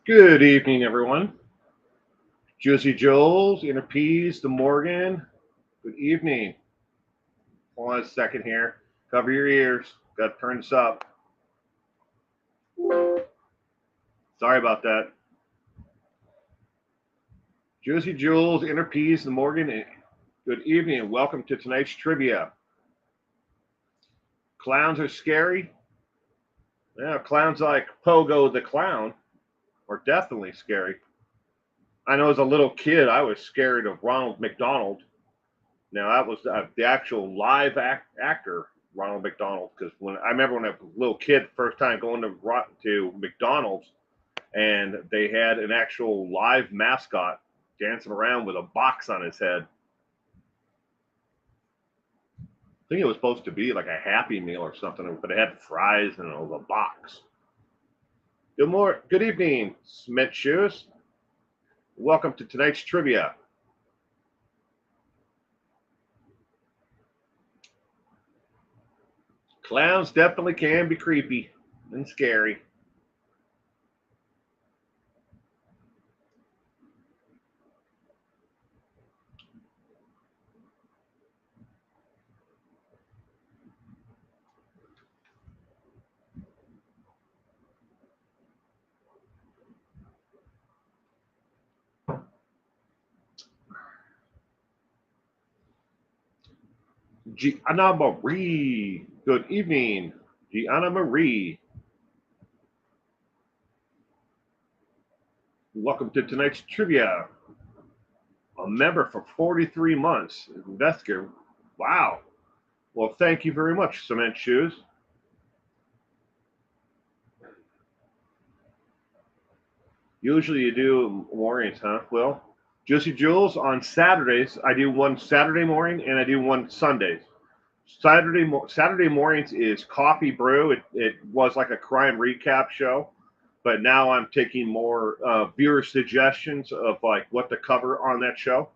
Good evening, everyone. Juicy Joel's, Inner Peas, the Morgan. Good evening. Hold on a second here. Cover your ears. Got to turn this up. Sorry about that. Juicy Jules, Inner Peas, the Morgan. Good evening and welcome to tonight's trivia. Clowns are scary. Yeah, clowns like Pogo the Clown are definitely scary. I know as a little kid, I was scared of Ronald McDonald. Now that was the actual live actor Ronald McDonald, because when I remember when I was a little kid, first time going to McDonald's, and they had an actual live mascot dancing around with a box on his head. I think it was supposed to be like a Happy Meal or something, but it had fries and it was a box. Good evening, Smith Shoes. Welcome to tonight's trivia. Clowns definitely can be creepy and scary. Gianna Marie. Good evening, Gianna Marie. Welcome to tonight's trivia. A member for 43 months. Investigator. Wow. Well, thank you very much, Cement Shoes. Usually you do mornings, huh? Well, Juicy Jules on Saturdays. I do one Saturday morning and I do one Sundays. Saturday mornings is Coffee Brew. It was like a crime recap show, but now I'm taking more viewer suggestions of like what to cover on that show,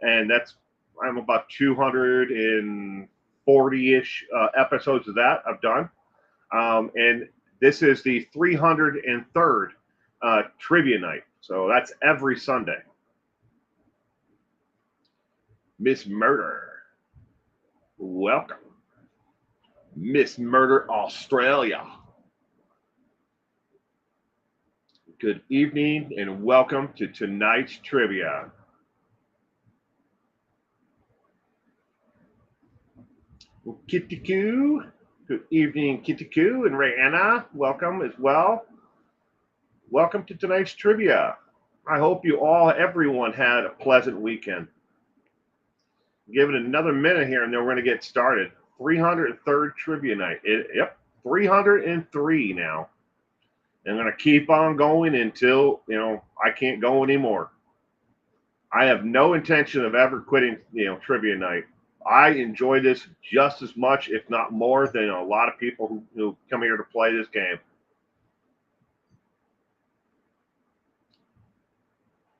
and I'm about 240-ish episodes of that I've done, and this is the 303rd trivia night, so that's every Sunday. Miss Murder, welcome, Miss Murder Australia. Good evening and welcome to tonight's trivia. Kitty Coo, good evening, Kitty Coo and Rayanna, welcome as well. Welcome to tonight's trivia. I hope everyone had a pleasant weekend. Give it another minute here and then we're going to get started. 303rd trivia night. Yep, 303 now. I'm going to keep on going until, I can't go anymore. I have no intention of ever quitting, trivia night. I enjoy this just as much, if not more, than a lot of people who come here to play this game.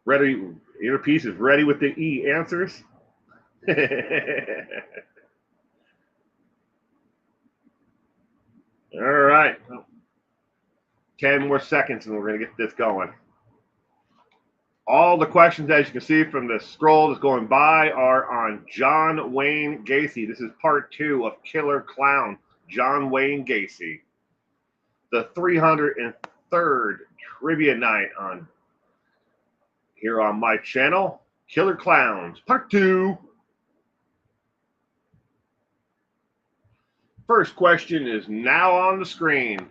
Ready, Inner Peace is ready with the E answers. All right. 10 more seconds and we're going to get this going. All the questions, as you can see from the scroll that's going by, are on John Wayne Gacy. This is part 2 of Killer Clown, John Wayne Gacy. The 303rd trivia night here on my channel, Killer Clowns, part 2. First question is now on the screen.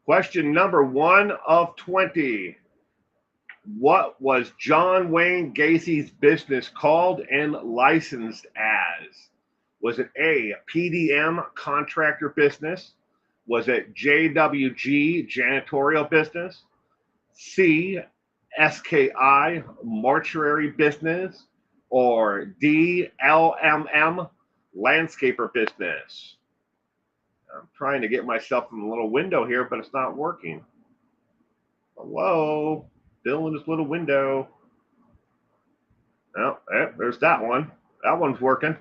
Question number 1 of 20. What was John Wayne Gacy's business called and licensed as? Was it A, PDM contractor business? Was it JWG janitorial business? C, SKI mortuary business? Or D, LMM landscaper business? I'm trying to get myself in a little window here, but it's not working. Hello? Still in this little window. Oh, there's that one. That one's working.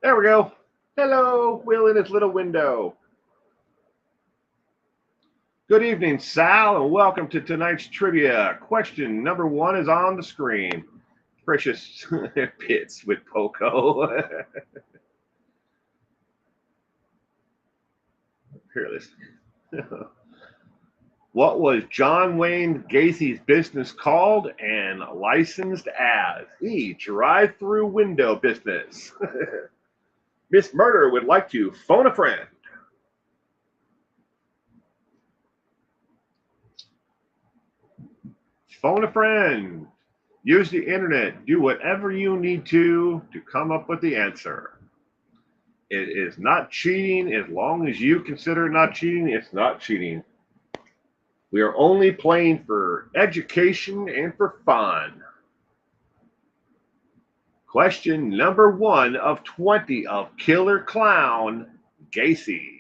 There we go. Hello, Will in his little window. Good evening, Sal, and welcome to tonight's trivia. Question number 1 is on the screen. Precious Pits with Poco. Here, listen. What was John Wayne Gacy's business called and licensed as? E. Drive-through window business. Miss Murder would like to phone a friend. Phone a friend. Use the internet. Do whatever you need to come up with the answer. It is not cheating. As long as you consider it not cheating, it's not cheating. We are only playing for education and for fun. Question number 1 of 20 of Killer Clown Gacy.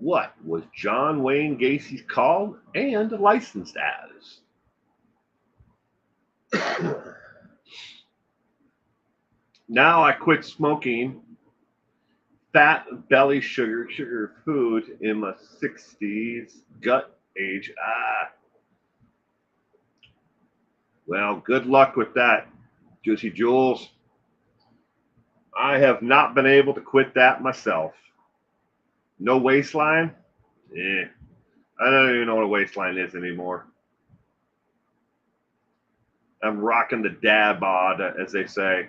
What was John Wayne Gacy called and licensed as? Now I quit smoking fat belly sugar food in my 60s gut age. Well, good luck with that, Juicy Jules. I have not been able to quit that myself. No waistline? I don't even know what a waistline is anymore. I'm rocking the dad bod, as they say.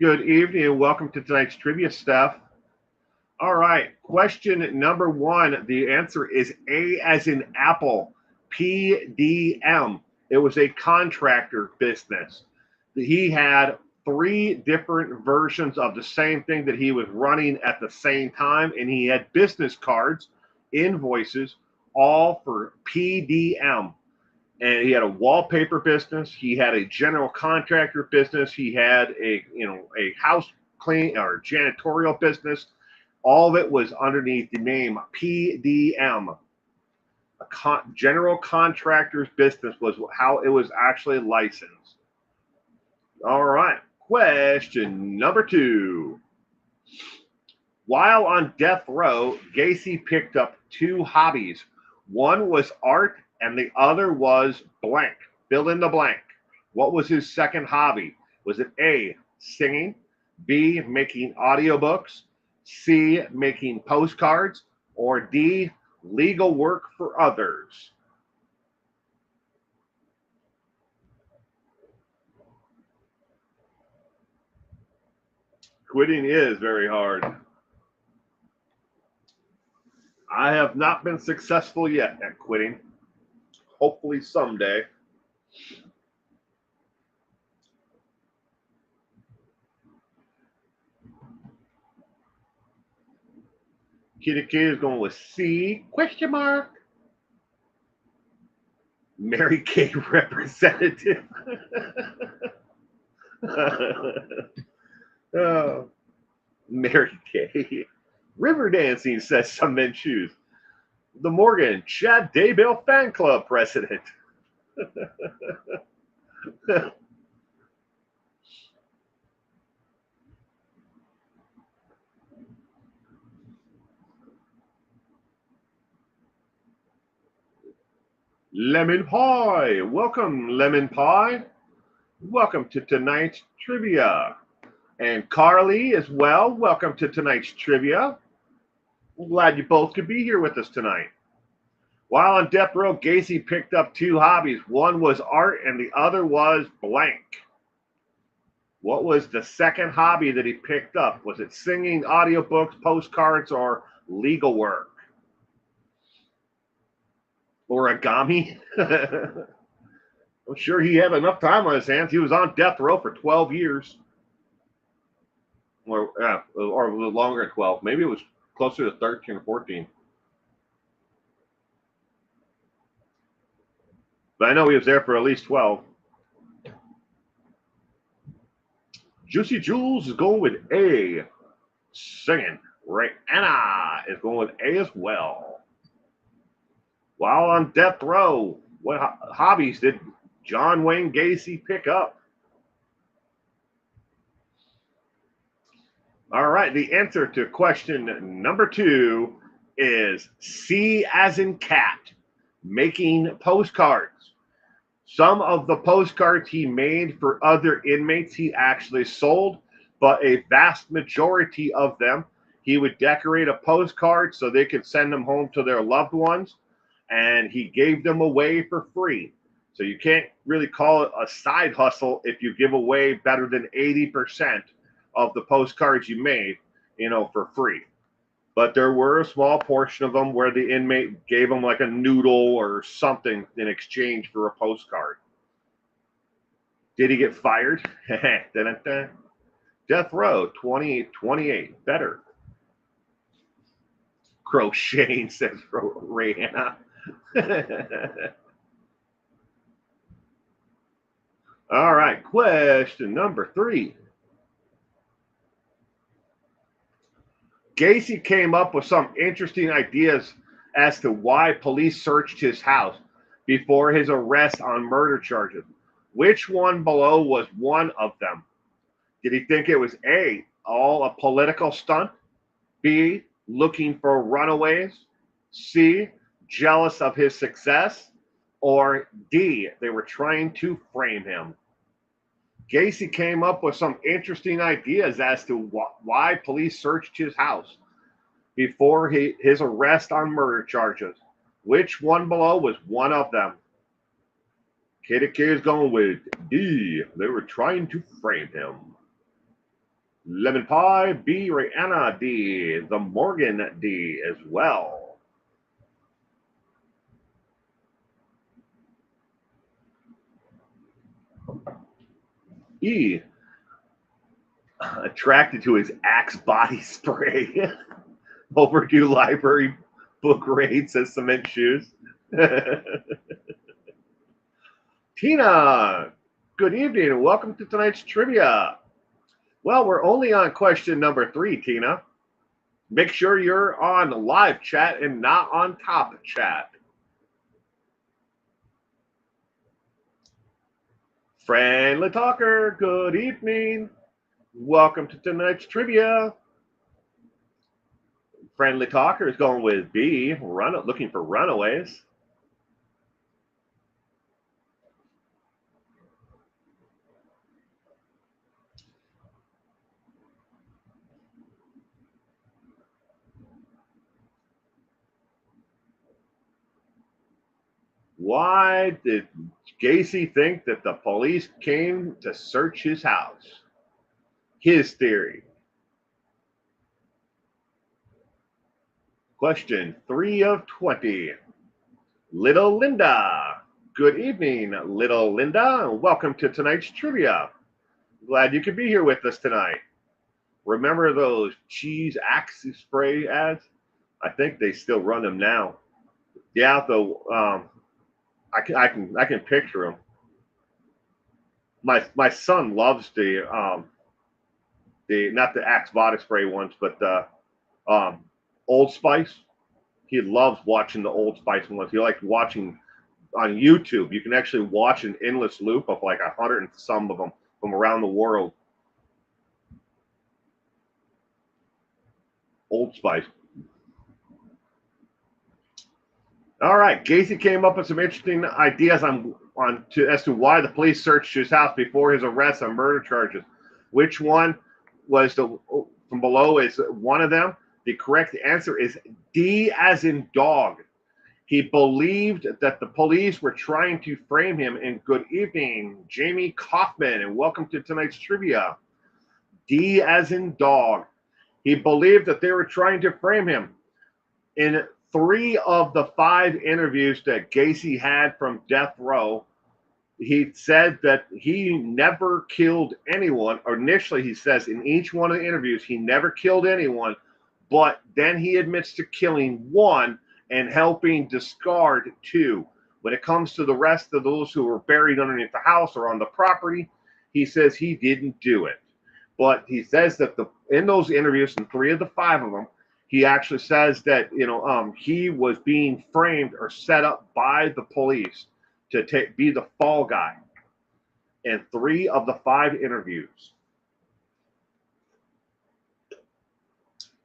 Good evening and welcome to tonight's trivia, Steph. All right, question number 1. The answer is A as in Apple, PDM. It was a contractor business. He had 3 different versions of the same thing that he was running at the same time, and he had business cards, invoices, all for PDM. And he had a wallpaper business. He had a general contractor business. He had a house clean or janitorial business. All of it was underneath the name PDM. General contractor's business was how it was actually licensed. All right. Question number 2. While on death row, Gacy picked up 2 hobbies. One was art and the other was blank. Fill in the blank. What was his second hobby? Was it A, singing, B, making audiobooks, C, making postcards, or D, legal work for others? Quitting is very hard. I have not been successful yet at quitting. Hopefully someday. Kitty K is going with C, question mark. Mary Kay representative. Oh, Mary Kay. River dancing, says some men choose. The Morgan Chad Daybell fan club president. Lemon Pie. Welcome, Lemon Pie. Welcome to tonight's trivia. And Carly as well. Welcome to tonight's trivia. I'm glad you both could be here with us tonight. While on death row, Gacy picked up 2 hobbies. One was art and the other was blank. What was the second hobby that he picked up? Was it singing, audiobooks, postcards, or legal work? Origami? I'm sure he had enough time on his hands. He was on death row for 12 years. Or longer than 12. Maybe it was closer to 13 or 14. But I know he was there for at least 12. Juicy Jules is going with A. Singing. Rihanna is going with A as well. While on death row, what hobbies did John Wayne Gacy pick up? All right, the answer to question number 2 is C as in cat, making postcards. Some of the postcards he made for other inmates he actually sold, but a vast majority of them he would decorate a postcard so they could send them home to their loved ones, and he gave them away for free. So you can't really call it a side hustle if you give away better than 80% of the postcards you made, for free. But there were a small portion of them where the inmate gave them like a noodle or something in exchange for a postcard. Did he get fired? Death row 2028. Better. Crocheting, says Rihanna. All right, question number 3. Gacy came up with some interesting ideas as to why police searched his house before his arrest on murder charges. Which one below was one of them? Did he think it was A, all a political stunt? B, looking for runaways? C, jealous of his success? Or D, they were trying to frame him? Gacy came up with some interesting ideas as to why police searched his house before his arrest on murder charges. Which one below was one of them? Kitty K is going with D. They were trying to frame him. Lemon Pie, B. Rihanna, D. The Morgan, D. as well. E. Attracted to his Axe body spray. Overdue library book raid, says Cement Shoes. Tina, good evening and welcome to tonight's trivia. Well, we're only on question number 3, Tina. Make sure you're on live chat and not on top chat. Friendly talker, good evening. Welcome to tonight's trivia. Friendly talker is going with B, looking for runaways. Why did Gacy think that the police came to search his house? His theory. Question 3 of 20. Little Linda. Good evening, Little Linda, and welcome to tonight's trivia. Glad you could be here with us tonight. Remember those cheese axe spray ads? I think they still run them now. Yeah, though, I can picture them. My son loves the not the Axe body spray ones, but the Old Spice. He loves watching the Old Spice ones. He likes watching on YouTube. You can actually watch an endless loop of like 100 and some of them from around the world. Old Spice. All right, Gacy came up with some interesting ideas as to why the police searched his house before his arrest on murder charges. Which one was from below is one of them? The correct answer is D as in dog. He believed that the police were trying to frame him. And good evening, Jamie Kaufman, and welcome to tonight's trivia. D as in dog. He believed that they were trying to frame him. In 3 of the 5 interviews that Gacy had from death row, he said that he never killed anyone. Or initially, he says in each one of the interviews, he never killed anyone, but then he admits to killing 1 and helping discard 2. When it comes to the rest of those who were buried underneath the house or on the property, he says he didn't do it. But he says that in those interviews, in 3 of the 5 of them, he actually says that he was being framed or set up by the police to be the fall guy in 3 of the 5 interviews.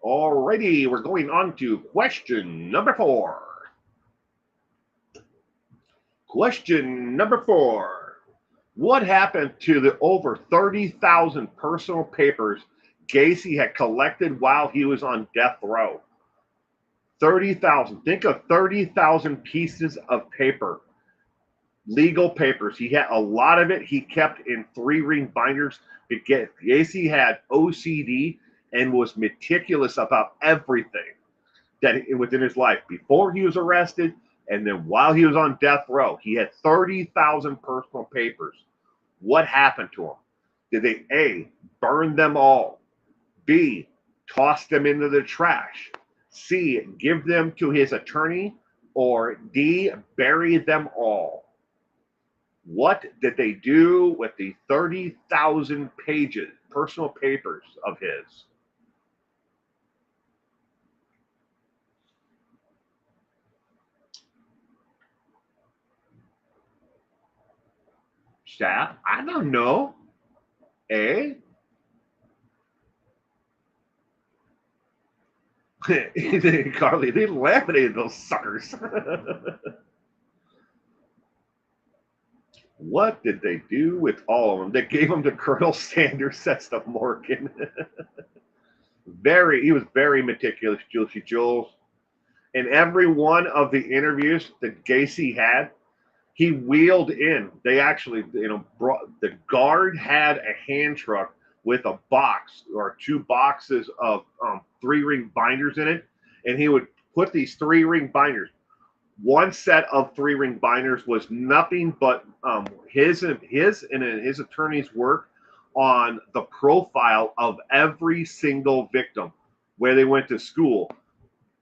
Alrighty, we're going on to question number 4. Question number 4. What happened to the over 30,000 personal papers Gacy had collected while he was on death row? 30,000. Think of 30,000 pieces of paper, legal papers. He had a lot of it he kept in 3-ring binders. Gacy had OCD and was meticulous about everything that within his life before he was arrested and then while he was on death row. He had 30,000 personal papers. What happened to them? Did they A, burn them all, B, toss them into the trash, C, give them to his attorney, or D, bury them all? What did they do with the 30,000 pages, personal papers of his? Staff, I don't know. A? Carly, they laminated those suckers. What did they do with all of them? They gave them to Colonel Sanders at the Morgan. He was very meticulous, Jules. In every one of the interviews that Gacy had, he wheeled in. They actually, the guard had a hand truck with a box or 2 boxes of 3-ring binders in it, and he would put these 3-ring binders. One set of 3-ring binders was nothing but his and his attorney's work on the profile of every single victim, where they went to school,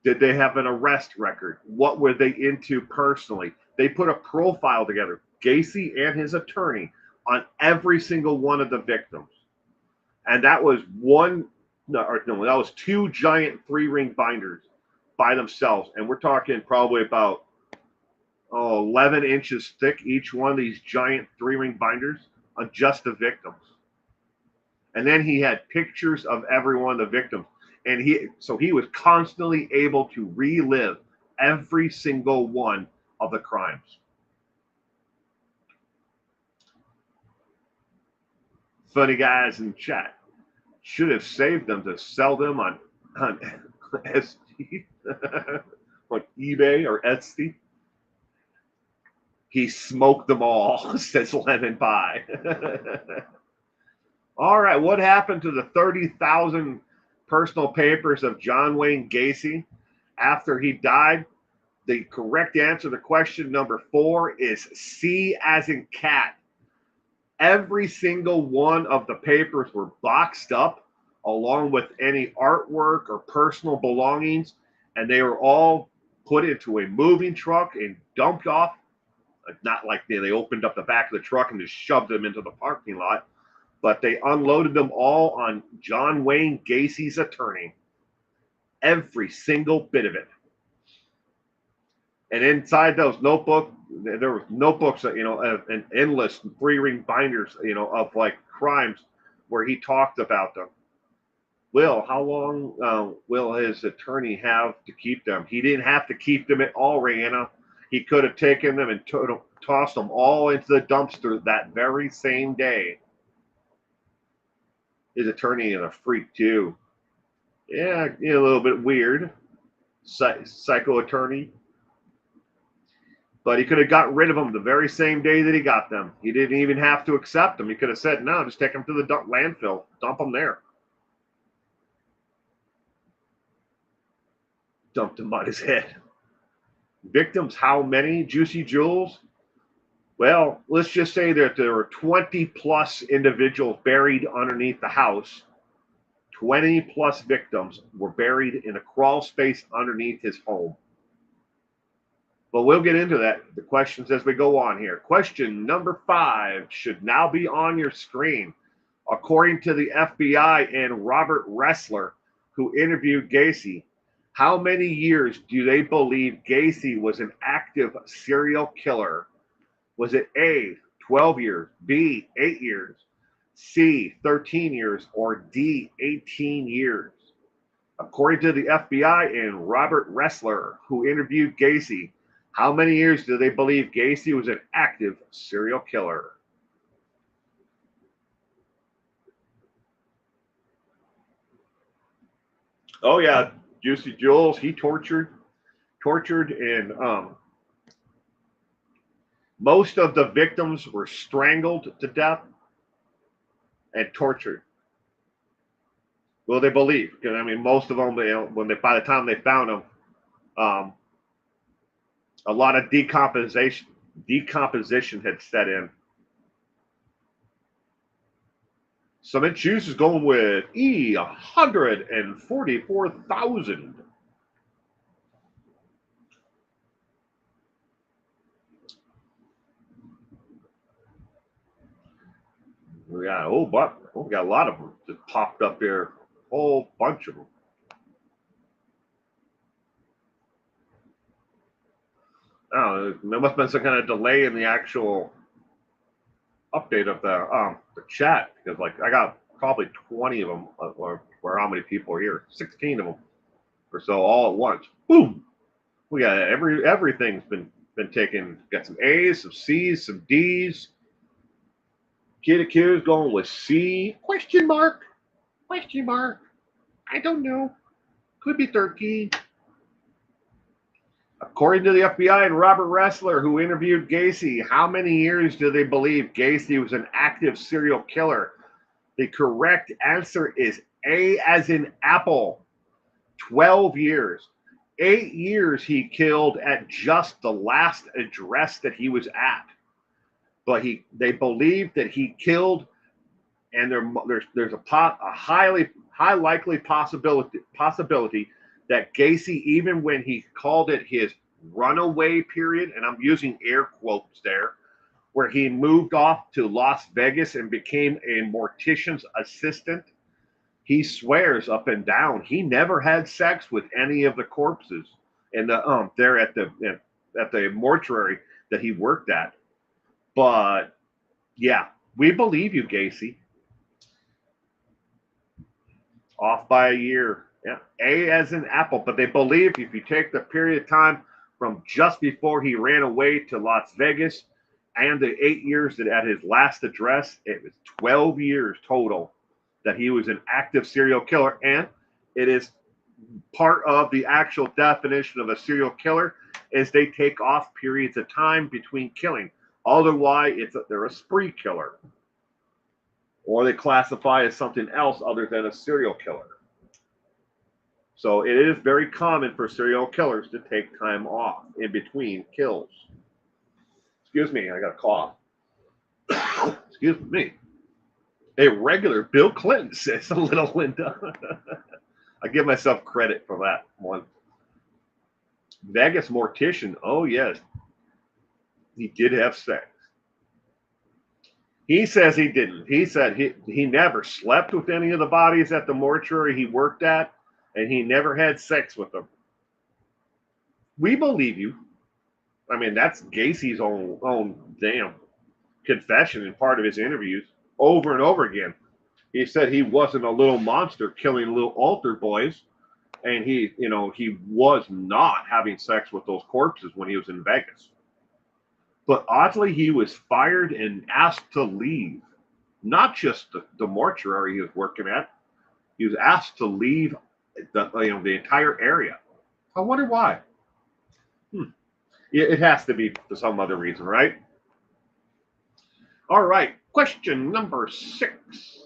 did they have an arrest record, what were they into personally. They put a profile together, Gacy and his attorney, on every single one of the victims. And that was that was 2 giant 3-ring binders by themselves. And we're talking probably about 11 inches thick, each one of these giant 3-ring binders on just the victims. And then he had pictures of every one of the victims. And he was constantly able to relive every single one of the crimes. Funny guys in chat should have saved them to sell them on Etsy, on eBay or Etsy. He smoked them all, says Lemon Pie. All right, what happened to the 30,000 personal papers of John Wayne Gacy after he died? The correct answer to question number 4 is C as in cat. Every single one of the papers were boxed up along with any artwork or personal belongings, and they were all put into a moving truck and dumped off. Not like they opened up the back of the truck and just shoved them into the parking lot, but they unloaded them all on John Wayne Gacy's attorney. Every single bit of it. And inside those notebooks, there were notebooks, and endless 3-ring binders, of like crimes where he talked about them. Will, how long will his attorney have to keep them? He didn't have to keep them at all, Rihanna. He could have taken them and tossed them all into the dumpster that very same day. His attorney is a freak too. Yeah, a little bit weird. Psycho attorney. But he could have got rid of them the very same day that he got them. He didn't even have to accept them. He could have said, no, just take them to the landfill. Dump them there. Dumped them on his head. Victims, how many, Juicy Jules? Well, let's just say that there were 20 plus individuals buried underneath the house. 20 plus victims were buried in a crawl space underneath his home. But we'll get into that, the questions as we go on here. Question number 5 should now be on your screen. According to the FBI and Robert Ressler, who interviewed Gacy, how many years do they believe Gacy was an active serial killer? Was it A, 12 years, B, 8 years, C, 13 years, or D, 18 years? According to the FBI and Robert Ressler, who interviewed Gacy, how many years do they believe Gacy was an active serial killer? Oh yeah, Juicy Jules, he tortured, and most of the victims were strangled to death and tortured. Well, they believe, because I mean, most of them, when they by the time they found them, um, a lot of decomposition had set in. So it chooses going with E 144,000. We got we got a lot of them that popped up here, a whole bunch of them. I don't know, there must have been some kind of delay in the actual update of the chat, because like I got probably 20 of them, or how many people are here, 16 of them or so all at once. Boom! We got everything's been taken. Got some A's, some C's, some D's. Kid Q is going with C? Question mark? Question mark? I don't know. Could be turkey. According to the FBI and Robert Ressler, who interviewed Gacy, how many years do they believe Gacy was an active serial killer? The correct answer is A as in apple. 12 years. 8 years he killed at just the last address that he was at. But they believe that he killed, and there's a high likely possibility that Gacy, even when he called it his runaway period, and I'm using air quotes there, where he moved off to Las Vegas and became a mortician's assistant, he swears up and down he never had sex with any of the corpses in the there at the mortuary that he worked at. But yeah, we believe you, Gacy. Off by a year. Yeah, A as in apple. But they believe if you take the period of time from just before he ran away to Las Vegas and the 8 years that at his last address, it was 12 years total that he was an active serial killer. And it is part of the actual definition of a serial killer is they take off periods of time between killing. Otherwise, they're a spree killer, or they classify as something else other than a serial killer. So it is very common for serial killers to take time off in between kills. Excuse me, I got a cough. Excuse me. A regular Bill Clinton, says a little Linda. I give myself credit for that one. Vegas mortician. Oh, yes. He did have sex. He says he didn't. He said he never slept with any of the bodies at the mortuary he worked at, and he never had sex with them. We believe you. I mean, that's Gacy's own damn confession in part of his interviews over and over again. He said he wasn't a little monster killing little altar boys, and he was not having sex with those corpses when he was in Vegas. But oddly, he was fired and asked to leave. Not just the mortuary he was working at. He was asked to leave the entire area. I wonder why. It has to be for some other reason, right? All right. Question number 6.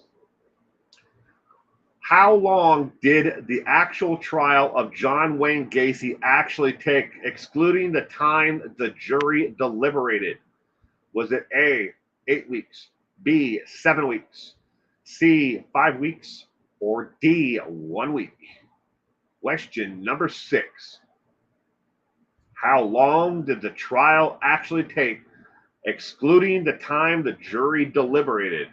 How long did the actual trial of John Wayne Gacy actually take, excluding the time the jury deliberated? Was it A, 8 weeks, B, 7 weeks, C, 5 weeks, or D, 1 week? Question number 6. How long did the trial actually take, excluding the time the jury deliberated?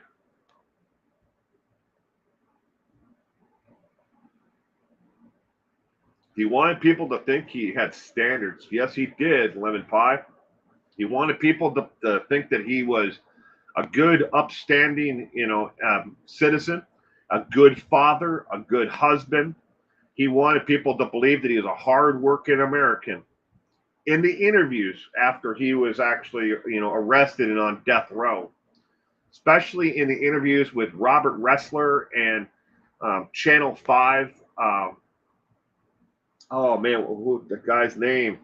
He wanted people to think he had standards. Yes, he did, Lemon Pie. He wanted people to think that he was a good, upstanding, citizen, a good father, a good husband. He wanted people to believe that he was a hard-working American. In the interviews after he was actually, arrested and on death row, especially in the interviews with Robert Ressler and Channel 5. Oh man, what the guy's name?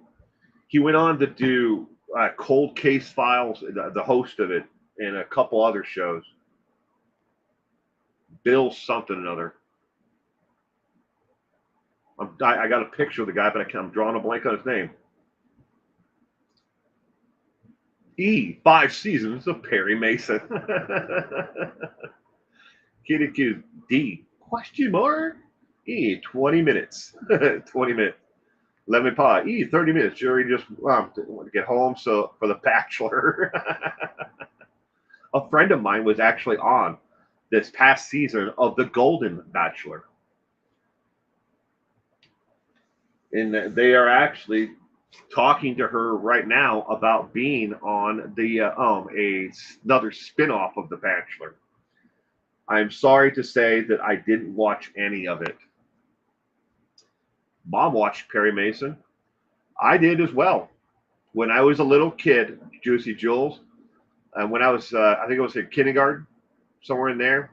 He went on to do Cold Case Files, the host of it, and a couple other shows. Bill something or another. I got a picture of the guy, but I'm drawing a blank on his name. 5 seasons of Perry Mason. Kitty Q D question mark 20 minutes. 20 minutes. Lemon pie 30 minutes. Jury just want to get home. So for the Bachelor, a friend of mine was actually on this past season of the Golden Bachelor, and they are actually talking to her right now about being on the another spinoff of the Bachelor. I'm sorry to say that I didn't watch any of it. Mom watched Perry Mason. I did as well. When I was a little kid, Juicy Jules, and when I was, I think I was in kindergarten, somewhere in there.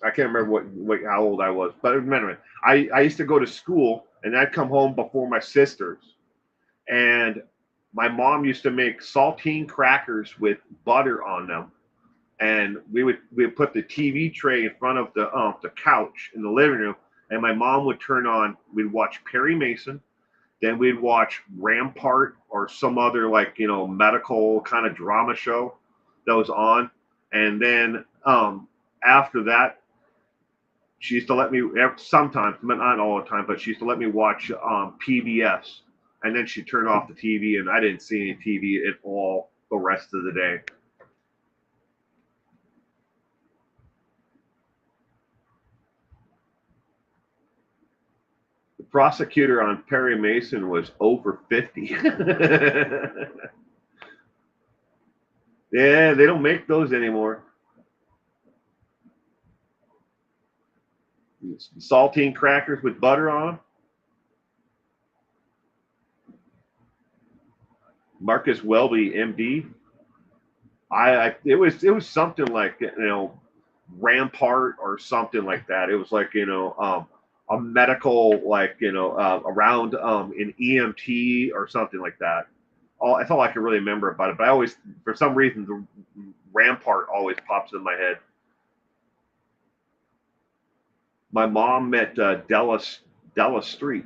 I can't remember how old I was, but remember, I used to go to school and I'd come home before my sisters, and my mom used to make saltine crackers with butter on them, and we would put the TV tray in front of the couch in the living room, and my mom would turn on. We'd watch Perry Mason, then we'd watch Rampart or some other medical kind of drama show that was on, and then after that, she used to let me sometimes, not all the time, but she used to let me watch PBS, and then she'd turn off the TV, and I didn't see any TV at all the rest of the day. The prosecutor on Perry Mason was over 50. Yeah, they don't make those anymore. Saltine crackers with butter on them. Marcus Welby, MD. It was something like Rampart or something like that. It was like a medical around an EMT or something like that. That's all I can really remember about it. But I always, for some reason, the Rampart always pops in my head. My mom met Della Street.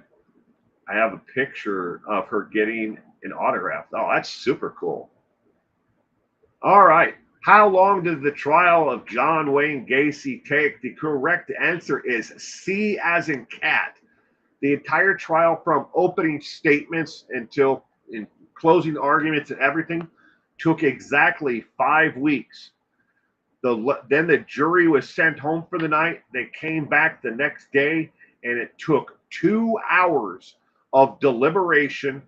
I have a picture of her getting an autograph. Oh, that's super cool. All right. How long did the trial of John Wayne Gacy take? The correct answer is C as in cat. The entire trial, from opening statements until in closing arguments and everything, took exactly 5 weeks. Then the jury was sent home for the night. They came back the next day, and it took 2 hours of deliberation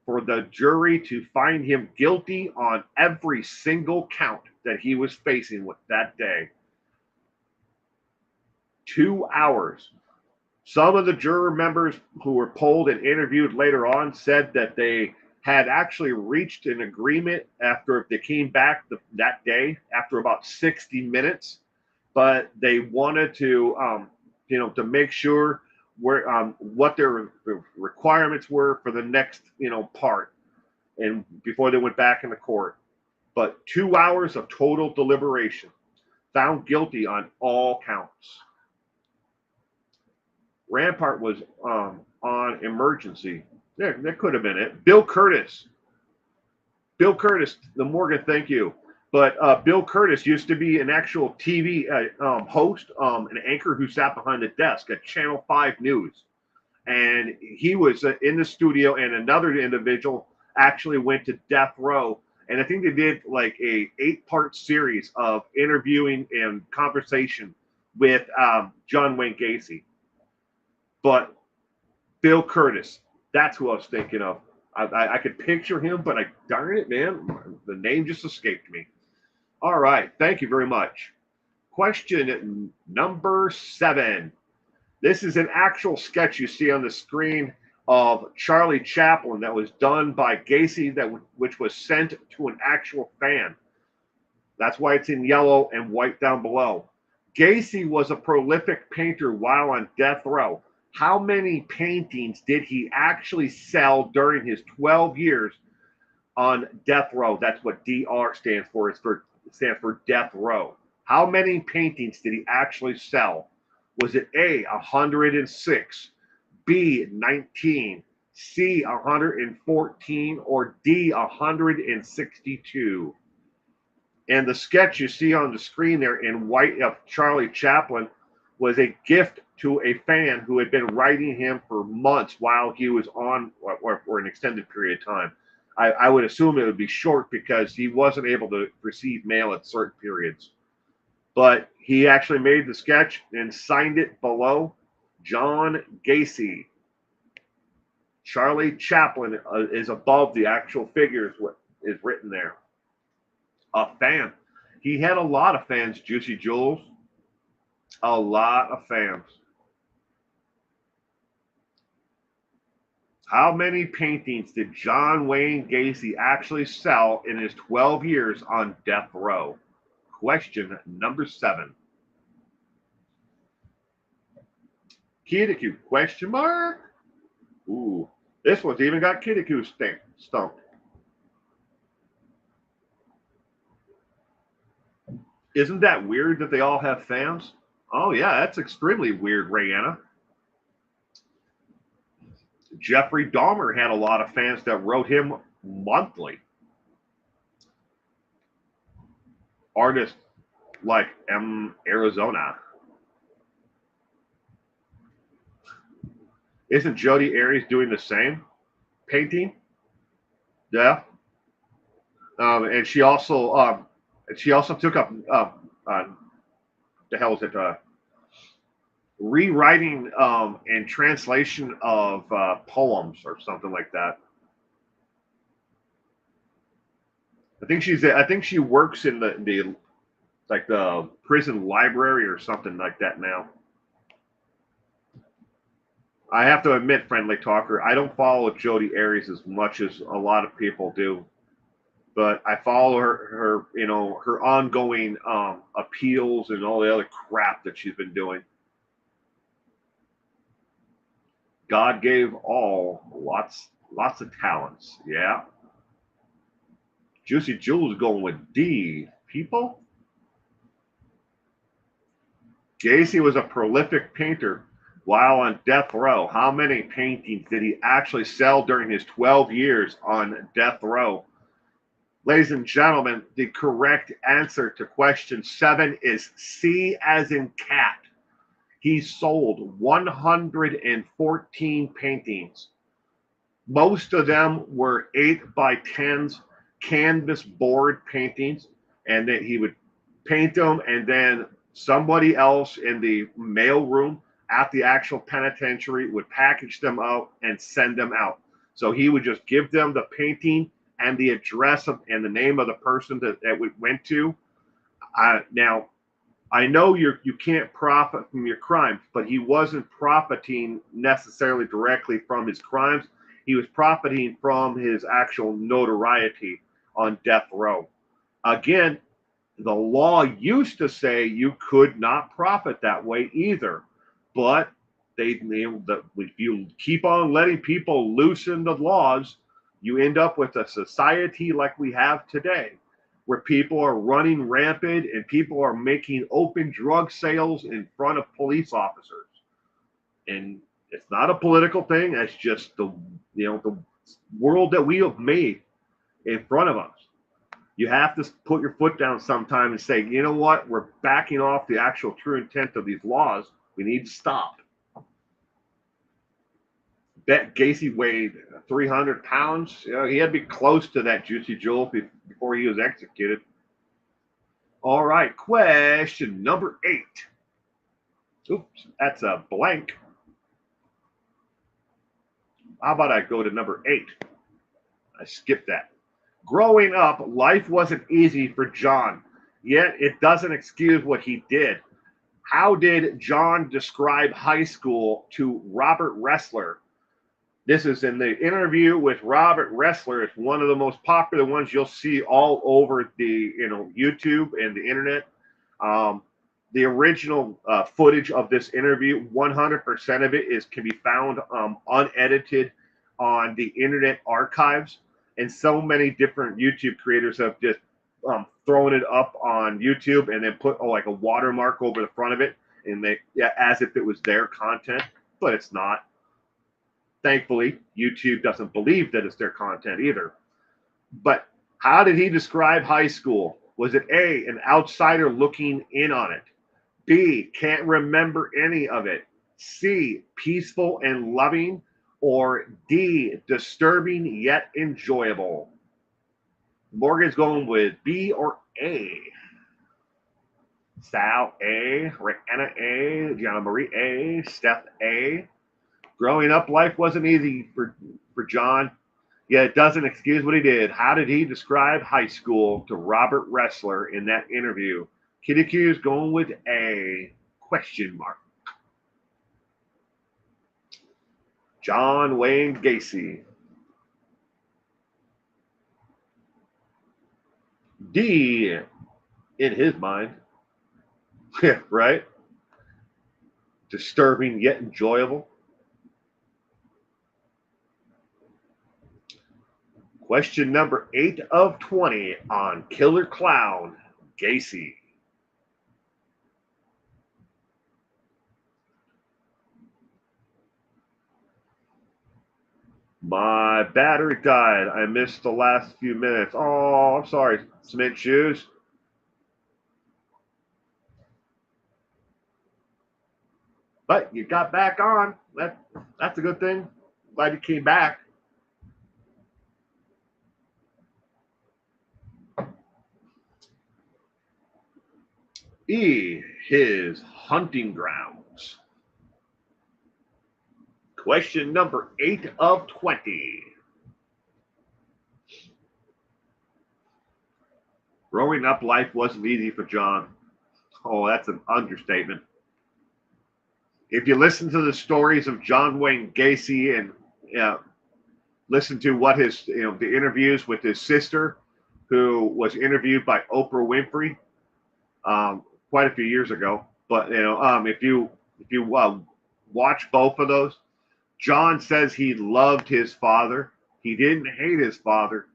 for the jury to find him guilty on every single count that he was facing with that day. 2 hours. Some of the juror members who were polled and interviewed later on said that they had actually reached an agreement after they came back that day after about 60 minutes, but they wanted to, to make sure what their requirements were for the next, part, and before they went back into court. But 2 hours of total deliberation, found guilty on all counts. Rampart was on emergency. That could have been it. Bill Curtis, the Morgan, thank you. But Bill Curtis used to be an actual TV host, an anchor who sat behind the desk at Channel 5 News. And he was in the studio, and another individual actually went to death row. And I think they did like a 8-part series of interviewing and conversation with John Wayne Gacy. But Bill Curtis, that's who I was thinking of. I could picture him, but darn it, man, the name just escaped me. All right, thank you very much. Question number 7. This is an actual sketch you see on the screen of Charlie Chaplin that was done by Gacy, which was sent to an actual fan. That's why it's in yellow and white down below. Gacy was a prolific painter while on death row. How many paintings did he actually sell during his 12 years on death row? That's what DR stands for. It stands for death row. How many paintings did he actually sell? Was it A, 106, B, 19, C, 114, or D, 162? And the sketch you see on the screen there in white of Charlie Chaplin was a gift to a fan who had been writing him for months while he was on, or an extended period of time. I would assume it would be short because he wasn't able to receive mail at certain periods. But he actually made the sketch and signed it below. John Gacy. Charlie Chaplin is above the actual figures, what is written there. A fan. He had a lot of fans, Juicy Jules. A lot of fans. How many paintings did John Wayne Gacy actually sell in his 12 years on death row? Question number 7. Kiddiku, question mark? Ooh, this one's even got Kiddiku stumped. Isn't that weird that they all have fans? Oh, yeah, that's extremely weird, Rayanna. Jeffrey Dahmer had a lot of fans that wrote him monthly. Artists like Arizona. Isn't Jodi Arias doing the same painting? Yeah. And she also took up the hell is it? Rewriting and translation of poems or something like that. I think she works in the like the prison library or something like that now. I have to admit, friendly talker, I don't follow Jodi Arias as much as a lot of people do, but I follow her her ongoing appeals and all the other crap that she's been doing. God gave all lots of talents. Yeah. Juicy Jules going with D. People? Gacy was a prolific painter while on death row. How many paintings did he actually sell during his 12 years on death row? Ladies and gentlemen, the correct answer to question 7 is C as in cat. He sold 114 paintings. Most of them were 8x10s canvas board paintings, and that he would paint them, and then somebody else in the mail room at the actual penitentiary would package them out and send them out. So he would just give them the painting and the address and the name of the person that it went to. Now, I know you can't profit from your crimes, but he wasn't profiting necessarily directly from his crimes. He was profiting from his actual notoriety on death row. Again, the law used to say you could not profit that way either, but if you keep on letting people loosen the laws, you end up with a society like we have today, where people are running rampant and people are making open drug sales in front of police officers. And it's not a political thing. That's just the world that we have made in front of us. You have to put your foot down sometime and say, you know what? We're backing off the actual true intent of these laws. We need to stop. Bet Gacy weighed 300 pounds. You know, he had to be close to that Juicy Jewel before he was executed. All right, question number 8. Oops, that's a blank. How about I go to number 8? I skipped that. Growing up, life wasn't easy for John, yet it doesn't excuse what he did. How did John describe high school to Robert Ressler? This is in the interview with Robert Ressler. It's one of the most popular ones you'll see all over the YouTube and the internet. Um, the original footage of this interview, 100% of it can be found unedited on the Internet Archives, and so many different YouTube creators have just thrown it up on YouTube and then put like a watermark over the front of it, and as if it was their content, but it's not. Thankfully, YouTube doesn't believe that it's their content either. But how did he describe high school? Was it A, an outsider looking in on it? B, can't remember any of it? C, peaceful and loving? Or D, disturbing yet enjoyable? Morgan's going with B or A. Sal A, Rihanna A, Gianna Marie A, Steph A. Growing up, life wasn't easy for John. Yet it doesn't excuse what he did. How did he describe high school to Robert Ressler in that interview? Kitty Q's going with A, question mark. John Wayne Gacy. D, in his mind. Yeah, right? Disturbing yet enjoyable. Question number 8 of 20 on Killer Clown, Gacy. My battery died. I missed the last few minutes. Oh, I'm sorry, Cement Shoes. But you got back on. That's a good thing. Glad you came back. E, his hunting grounds. Question number 8 of 20. Growing up, life wasn't easy for John. Oh, that's an understatement. If you listen to the stories of John Wayne Gacy and listen to what his, the interviews with his sister, who was interviewed by Oprah Winfrey quite a few years ago. But if you watch both of those, John says he loved his father. He didn't hate his father,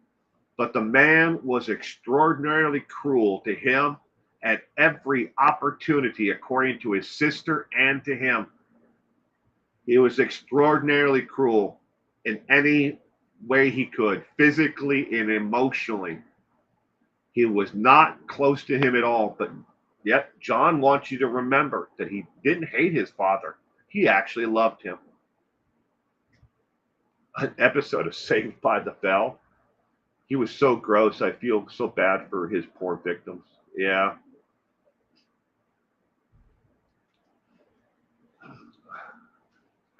but the man was extraordinarily cruel to him at every opportunity, according to his sister and to him. He was extraordinarily cruel in any way he could, physically and emotionally. He was not close to him at all, but yet John wants you to remember that he didn't hate his father. He actually loved him. An episode of Saved by the Bell. He was so gross. I feel so bad for his poor victims. Yeah.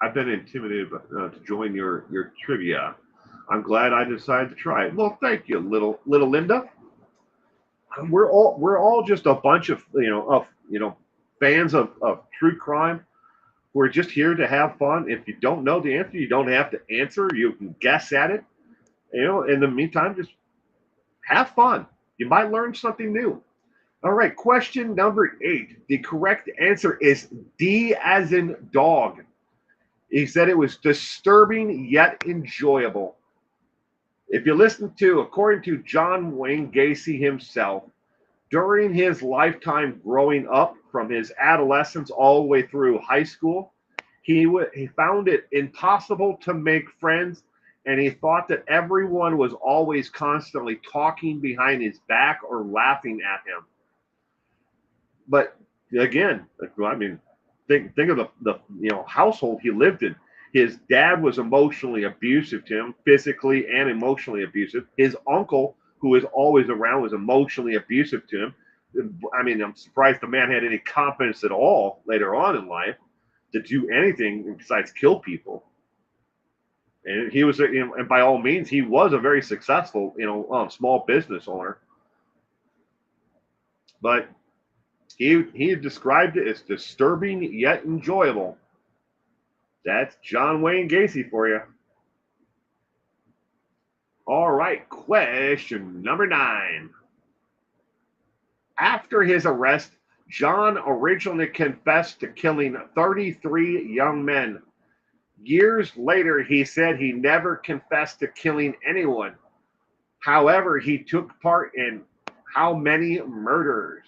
I've been intimidated to join your trivia. I'm glad I decided to try it. Well, thank you, little Linda. We're all just a bunch of fans of true crime. We're just here to have fun. If you don't know the answer, you don't have to answer. You can guess at it. In the meantime, just have fun. You might learn something new. All right, question number 8. The correct answer is D as in dog. He said it was disturbing yet enjoyable. If you listen to, according to John Wayne Gacy himself, during his lifetime growing up, from his adolescence all the way through high school, he found it impossible to make friends, and he thought that everyone was always constantly talking behind his back or laughing at him. But again, I mean, think of the household he lived in. His dad was emotionally abusive to him, physically and emotionally abusive. His uncle, who was always around, was emotionally abusive to him. I mean, I'm surprised the man had any confidence at all later on in life to do anything besides kill people. And he was, and by all means, he was a very successful, small business owner. But He described it as disturbing yet enjoyable. That's John Wayne Gacy for you. All right, question number 9. After his arrest, John originally confessed to killing 33 young men. Years later, he said he never confessed to killing anyone. However, he took part in how many murders?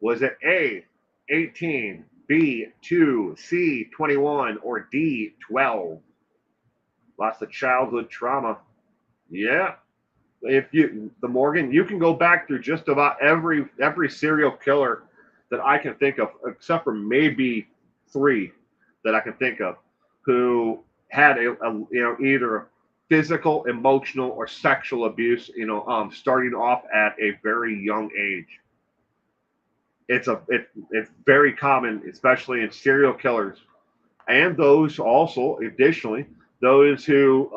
Was it A, 18, B, 2, C, 21, or D, 12? Lots of childhood trauma. Yeah. If you, the Morgan, you can go back through just about every serial killer that I can think of, except for maybe 3 that I can think of, who had either physical, emotional, or sexual abuse, starting off at a very young age. It's very common, especially in serial killers, and those also, additionally, those who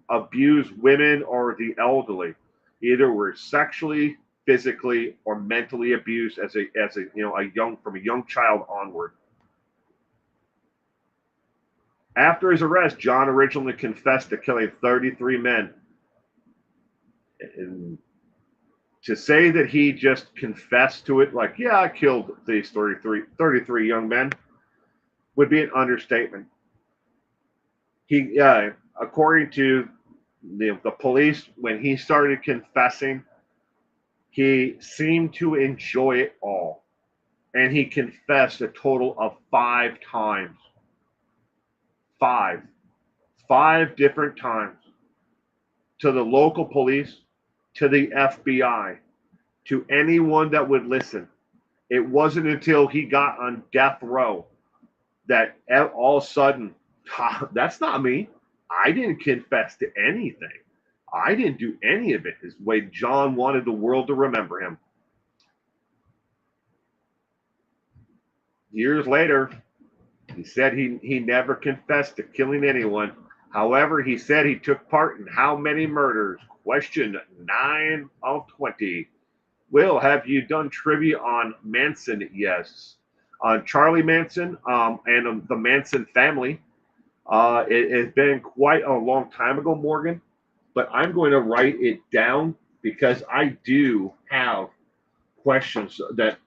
abuse women or the elderly, either were sexually, physically, or mentally abused as a young child onward. After his arrest, John originally confessed to killing 33 men. And to say that he just confessed to it, like, yeah, I killed these 33 young men, would be an understatement. He, according to the police, when he started confessing, he seemed to enjoy it all. And he confessed a total of 5 times. 5. 5 different times. To the local police, to the FBI, to anyone that would listen. It wasn't until he got on death row that all of a sudden, that's not me. I didn't confess to anything. I didn't do any of it, is the way John wanted the world to remember him. Years later, he said he never confessed to killing anyone. However, he said he took part in how many murders? Question 9 of 20. Will, have you done trivia on Manson? Yes. On Charlie Manson and the Manson family. It has been quite a long time ago, Morgan, but I'm going to write it down because I do have questions that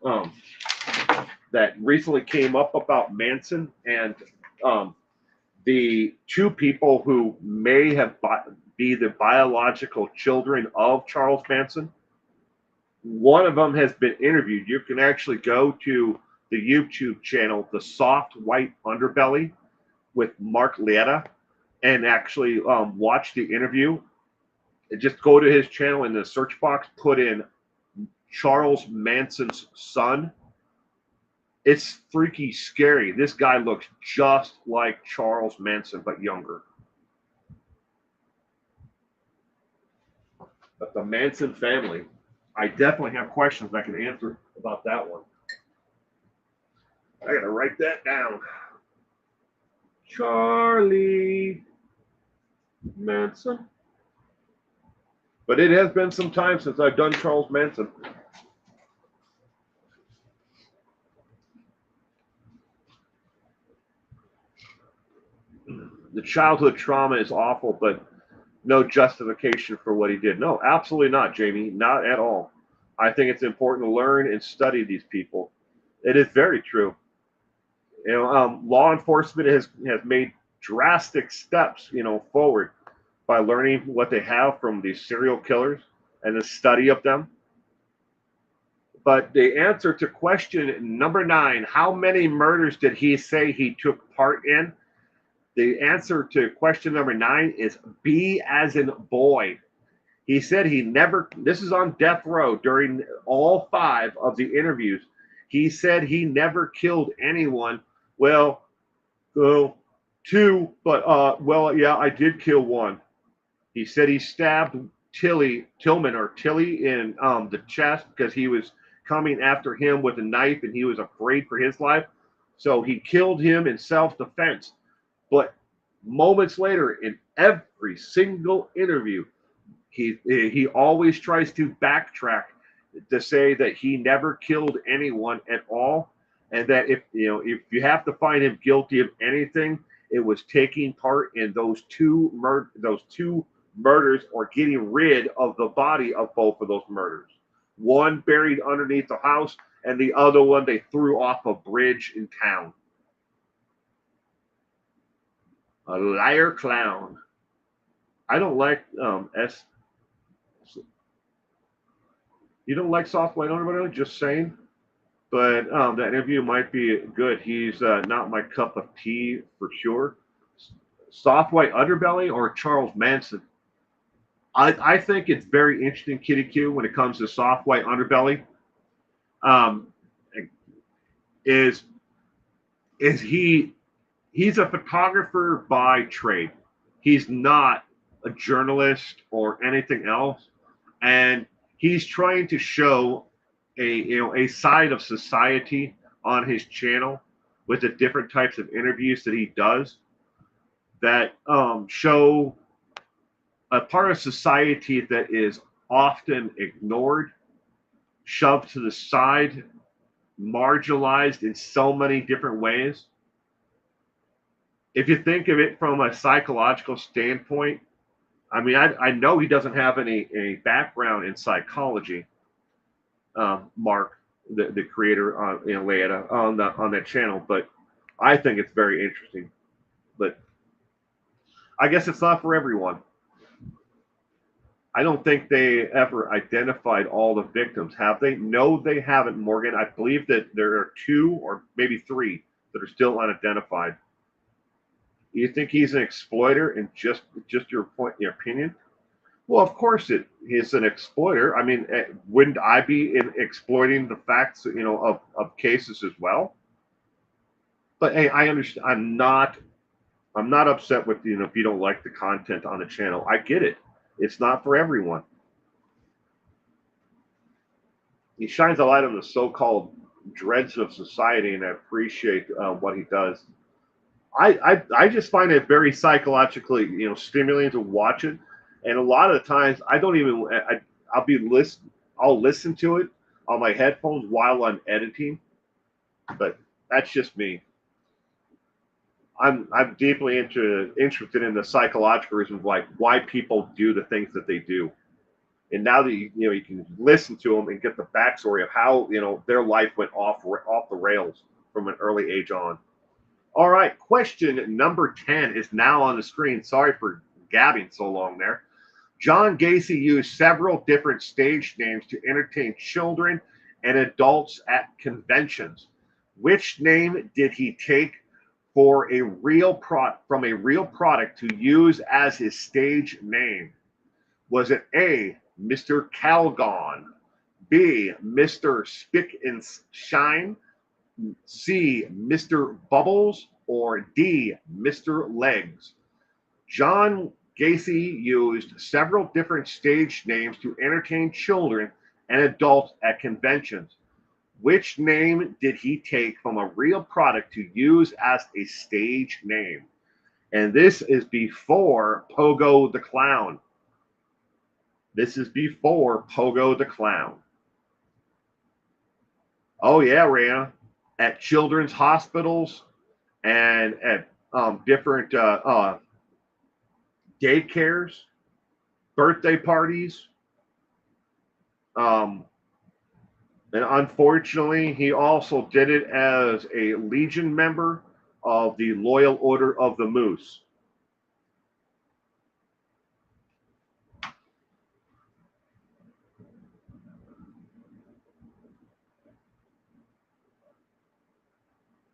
recently came up about Manson and the 2 people who may have be the biological children of Charles Manson. One of them has been interviewed. You can actually go to the YouTube channel, The Soft White Underbelly, with Mark Lietta, and actually watch the interview. And just go to his channel in the search box, put in Charles Manson's son. It's freaky scary. This guy looks just like Charles Manson, but younger. But the Manson family, I definitely have questions I can answer about that one. I gotta write that down. Charlie Manson. But it has been some time since I've done Charles Manson. The childhood trauma is awful, but no justification for what he did. No, absolutely not, Jamie. Not at all. I think it's important to learn and study these people. It is very true. Law enforcement has made drastic steps, forward by learning what they have from these serial killers and the study of them. But the answer to question number 9, how many murders did he say he took part in? The answer to question number 9 is B as in boy. He said he never, this is on death row during all 5 of the interviews. He said he never killed anyone. Well, 2, but yeah, I did kill 1. He said he stabbed Tilly in the chest because he was coming after him with a knife and he was afraid for his life. So he killed him in self-defense. But moments later, in every single interview, he always tries to backtrack. to say that he never killed anyone at all, and that if you have to find him guilty of anything, it was taking part in those two murders, or getting rid of the body of both of those murders. One buried underneath the house, and the other one they threw off a bridge in town. A liar clown. I don't like S. You don't like soft white underbelly? Just saying. But that interview might be good. He's not my cup of tea for sure. Soft white underbelly or Charles Manson? I think it's very interesting, Kitty Q, when it comes to soft white underbelly. Um, is he's a photographer by trade. He's not a journalist or anything else, and he's trying to show a side of society on his channel with the different types of interviews that he does that show a part of society that is often ignored, shoved to the side, marginalized in so many different ways. If you think of it from a psychological standpoint, I mean, I know he doesn't have any background in psychology, Mark, the creator on Leetta on that channel, but I think it's very interesting. But I guess it's not for everyone. I don't think they ever identified all the victims, have they? No, they haven't, Morgan. I believe that there are 2 or maybe 3 that are still unidentified. You think he's an exploiter? And just your opinion? Well, of course he's an exploiter. I mean, wouldn't I be exploiting the facts, of cases as well? But hey, I understand. I'm not upset with if you don't like the content on the channel. I get it. It's not for everyone. He shines a light on the so-called dregs of society, and I appreciate what he does. I just find it very psychologically stimulating to watch it, and a lot of the times I don't even I'll listen to it on my headphones while I'm editing, but that's just me. I'm deeply interested in the psychological reasons why people do the things that they do, and now that you can listen to them and get the backstory of how their life went off the rails from an early age on. All right, question number 10 is now on the screen. Sorry for gabbing so long there. John Gacy used several different stage names to entertain children and adults at conventions. Which name did he take from a real product to use as his stage name? Was it A, Mr. Calgon, B, Mr. Spick and Shine, C, Mr. Bubbles, or D, Mr. Legs? John Gacy used several different stage names to entertain children and adults at conventions. Which name did he take from a real product to use as a stage name? And this is before Pogo the Clown. This is before Pogo the Clown. Oh yeah, Rana. At children's hospitals and at different daycares, birthday parties. And unfortunately, he also did it as a Legion member of the Loyal Order of the Moose.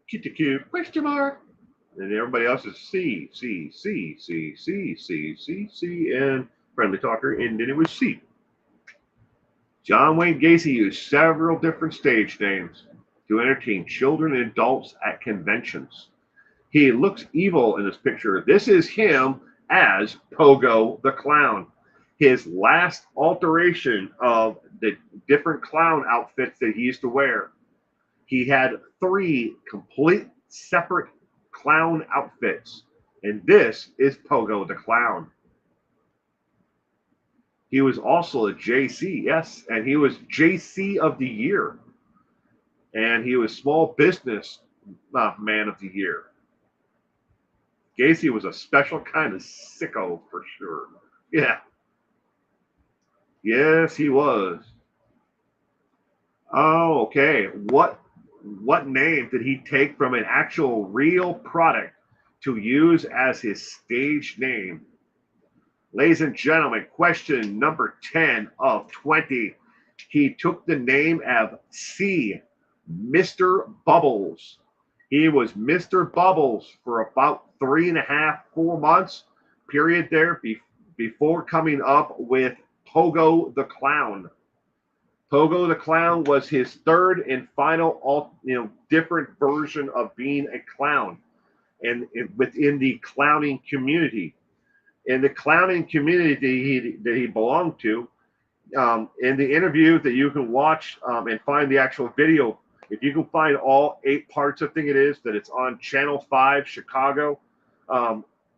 Q question mark. And everybody else is C, C, C, C, C, C, C, C, and friendly talker, and then it was C. John Wayne Gacy used several different stage names to entertain children and adults at conventions. He looks evil in this picture. This is him as Pogo the Clown. His last alteration of the different clown outfits that he used to wear. He had 3 complete separate clown outfits, and this is Pogo the Clown. He was also a JC, yes, and he was JC of the year, and he was small business man of the year. Gacy was a special kind of sicko for sure. Yeah, yes, he was. Oh, okay. What name did he take from an actual real product to use as his stage name? Ladies and gentlemen, question number 10 of 20. He took the name of Mr. Bubbles. He was Mr. Bubbles for about 3.5, 4 months period there before coming up with Pogo the Clown. Pogo the Clown was his third and final, different version of being a clown, and within the clowning community. In the clowning community that he belonged to, in the interview that you can watch and find the actual video, if you can find all 8 parts, I think it is, that it's on Channel 5 Chicago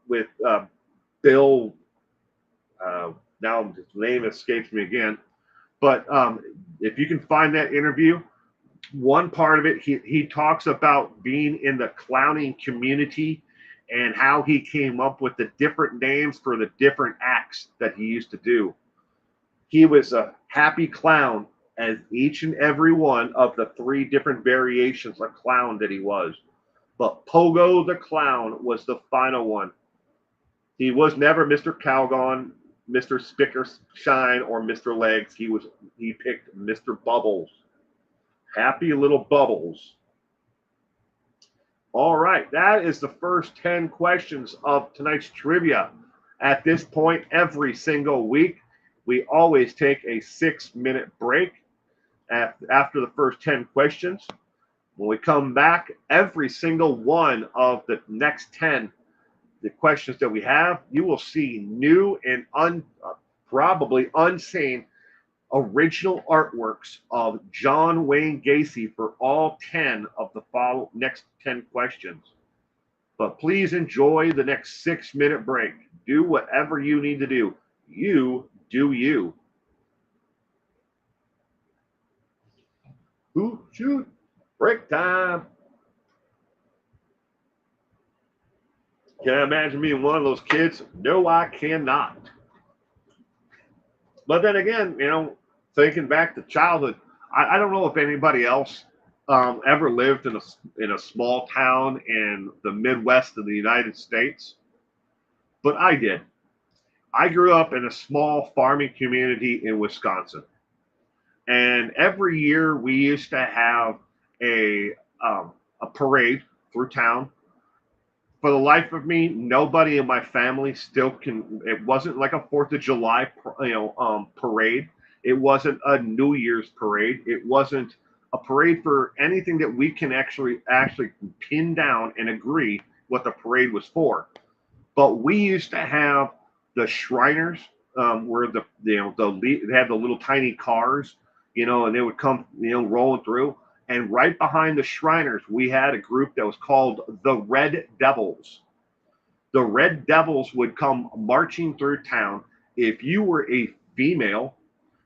with Bill. Now his name escapes me again. But if you can find that interview, one part of it, he talks about being in the clowning community and how he came up with the different names for the different acts that he used to do. He was a happy clown as each and every one of the 3 different variations of clown that he was. But Pogo the Clown was the final one. He was never Mr. Calgon, Mr. Spickershine, or Mr. Legs. He picked Mr. Bubbles. Happy little Bubbles. All right, that is the first 10 questions of tonight's trivia. At this point, every single week, we always take a 6-minute break after the first 10 questions. When we come back, every single one of the next 10 the questions that we have, you will see new and probably unseen original artworks of John Wayne Gacy for all 10 of the next 10 questions. But please enjoy the next 6-minute break. Do whatever you need to do. You do you. Hoot, shoot, break time. Can I imagine being one of those kids? No, I cannot. But then again, thinking back to childhood, I don't know if anybody else ever lived in a small town in the Midwest of the United States, but I did. I grew up in a small farming community in Wisconsin, and every year we used to have a parade through town. For the life of me, nobody in my family still can. It wasn't like a 4th of July, parade. It wasn't a New Year's parade. It wasn't a parade for anything that we can actually pin down and agree what the parade was for. But we used to have the Shriners, where they had the little tiny cars, and they would come, rolling through. And right behind the Shriners, we had a group that was called the Red Devils. The Red Devils would come marching through town. If you were a female,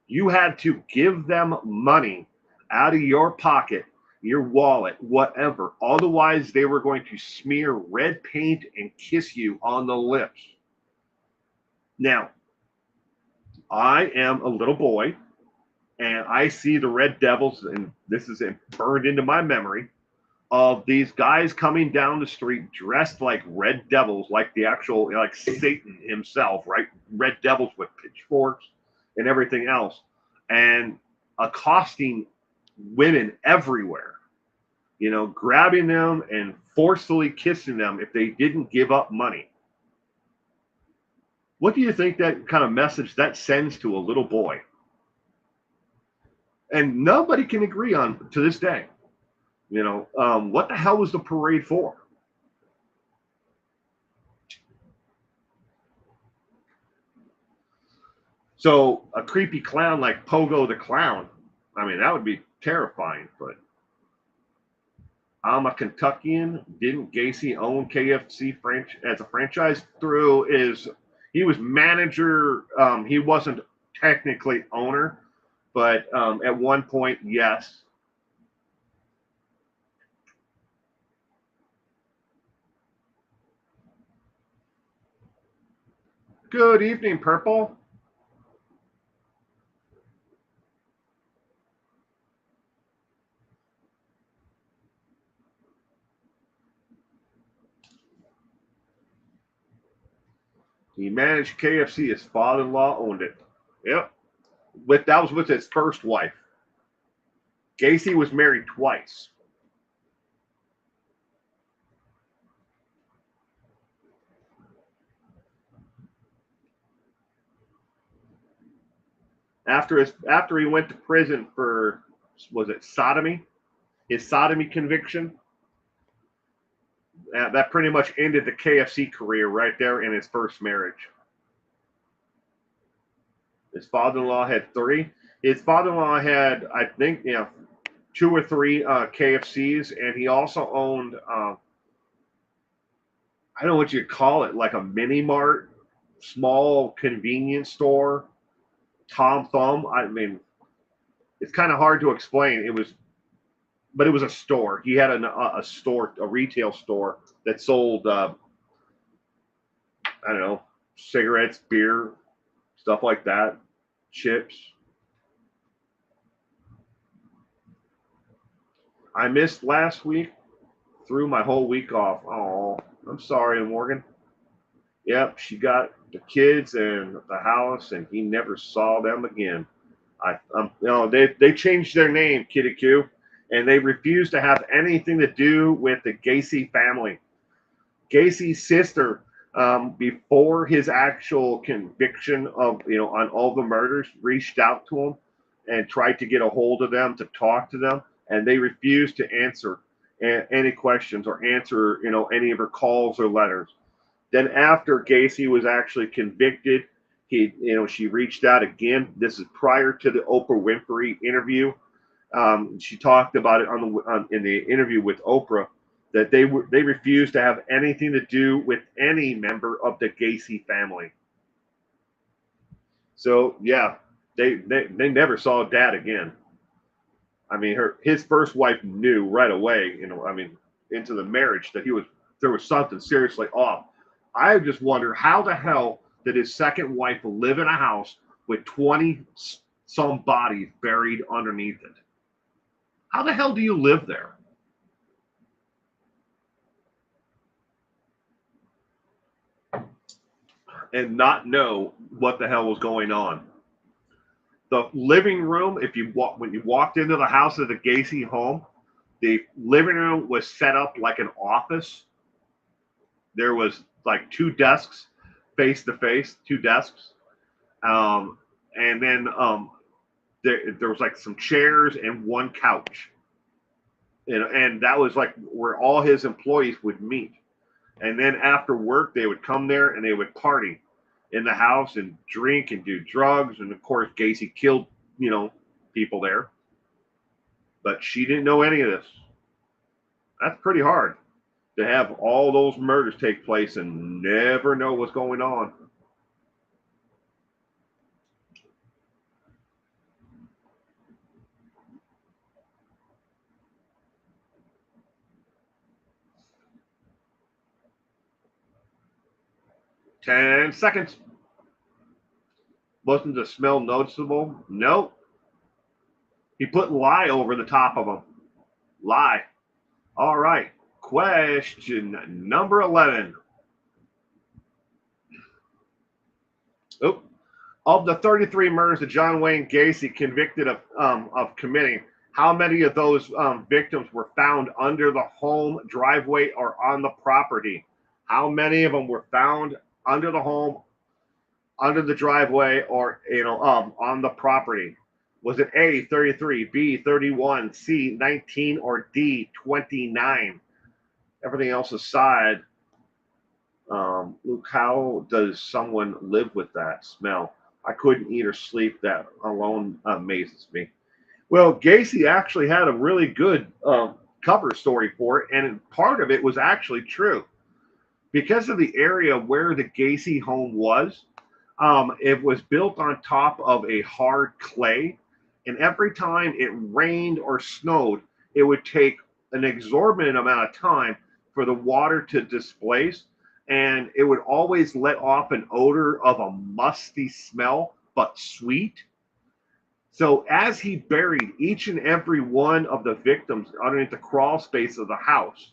you had to give them money out of your pocket, your wallet, whatever. Otherwise, they were going to smear red paint and kiss you on the lips. Now, I am a little boy, and I see the Red Devils, and this is burned into my memory, of these guys coming down the street dressed like Red Devils, like the actual, like Satan himself, right? Red Devils with pitchforks and everything else, and accosting women everywhere, grabbing them and forcefully kissing them if they didn't give up money. What do you think that kind of message that sends to a little boy? And nobody can agree on to this day. What the hell was the parade for? So a creepy clown like Pogo the Clown, I mean, that would be terrifying. But I'm a Kentuckian. Didn't Gacy own KFC as a franchise? He was manager. He wasn't technically owner, but at one point, yes. Good evening, Purple. He managed KFC. His father-in-law owned it. Yep. That was with his first wife. Gacy was married twice. After he went to prison for, was it sodomy? His sodomy conviction. That pretty much ended the KFC career right there in his first marriage. His father-in-law had three. His father-in-law had, I think, two or three KFCs, and he also owned, I don't know what you call it, like a mini mart, small convenience store, Tom Thumb. I mean, it's kind of hard to explain. But it was a store. He had a store, a retail store that sold, I don't know, cigarettes, beer, stuff like that, chips. I missed last week, threw my whole week off. Oh, I'm sorry, Morgan. Yep, she got the kids and the house, and he never saw them again. They changed their name, Kitty Q, and they refused to have anything to do with the Gacy family. Gacy's sister, before his actual conviction of on all the murders, reached out to him and tried to get a hold of them to talk to them, and they refused to answer any questions or answer any of her calls or letters. Then after Gacy was actually convicted, she reached out again. This is prior to the Oprah Winfrey interview. She talked about it in the interview with Oprah that they refused to have anything to do with any member of the Gacy family. So yeah, they never saw Dad again. I mean, his first wife knew right away. Into the marriage that there was something seriously off. I just wonder how the hell did his second wife live in a house with 20 some bodies buried underneath it? How the hell do you live there? And not know what the hell was going on. The living room, when you walked into the house of the Gacy home, the living room was set up like an office. There was like two desks face to face, two desks. And then there was like some chairs and one couch. And that was like where all his employees would meet. And then after work, they would come there and they would party in the house and drink and do drugs. And of course, Gacy killed, people there. But she didn't know any of this. That's pretty hard to have all those murders take place and never know what's going on. Ten seconds. Wasn't the smell noticeable? Nope. He put lye over the top of them. Lye. All right. Question number 11. Oh, of the 33 murders that John Wayne Gacy convicted of committing, how many of those victims were found under the home, driveway, or on the property? How many of them were found under the home, under the driveway, or on the property? Was it A, 33, B, 31, C, 19, or D, 29? Everything else aside, Luke, how does someone live with that smell? I couldn't eat or sleep. That alone amazes me. Well, Gacy actually had a really good cover story for it, and part of it was actually true. Because of the area where the Gacy home was, It was built on top of a hard clay, and every time it rained or snowed, it would take an exorbitant amount of time for the water to displace, and it would always let off an odor of a musty smell, but sweet. So as he buried each and every one of the victims underneath the crawl space of the house,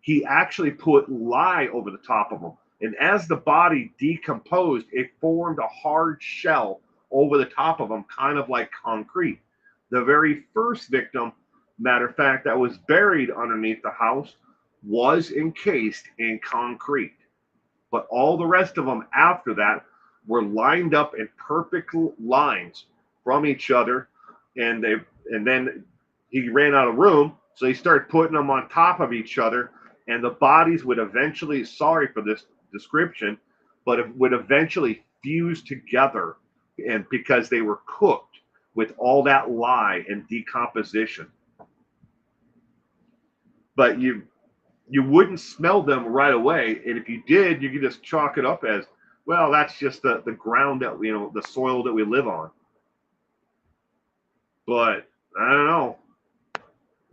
he actually put lye over the top of them. And as the body decomposed, it formed a hard shell over the top of them, kind of like concrete. The very first victim, matter of fact, that was buried underneath the house was encased in concrete. But all the rest of them after that were lined up in perfect lines from each other. And then he ran out of room, so he started putting them on top of each other, and the bodies would eventually, sorry for this description, but it would eventually fuse together, and because they were cooked with all that lye and decomposition. But you wouldn't smell them right away, and if you did, you could just chalk it up as, well, that's just the ground that the soil that we live on. But I don't know.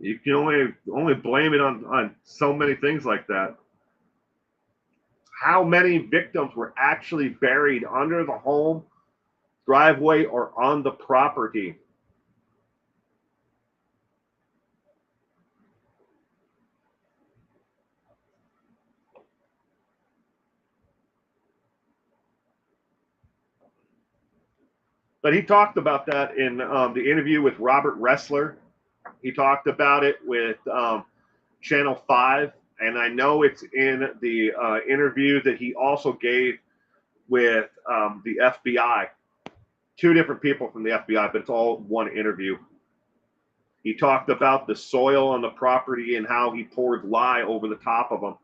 You can only blame it on so many things like that. How many victims were actually buried under the home, driveway, or on the property? But he talked about that in the interview with Robert Ressler. He talked about it with Channel 5, and I know it's in the interview that he also gave with the FBI. Two different people from the FBI, but it's all one interview. He talked about the soil on the property and how he poured lye over the top of them.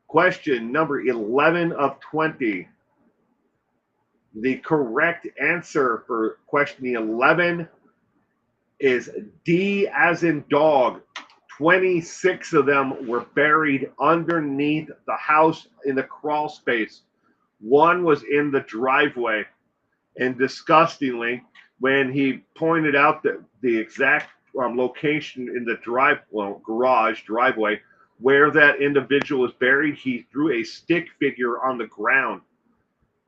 Question number 11 of 20. The correct answer for question 11 is D as in dog. 26 of them were buried underneath the house in the crawl space. One was in the driveway. And disgustingly, when he pointed out that the exact location in the driveway, where that individual was buried, he drew a stick figure on the ground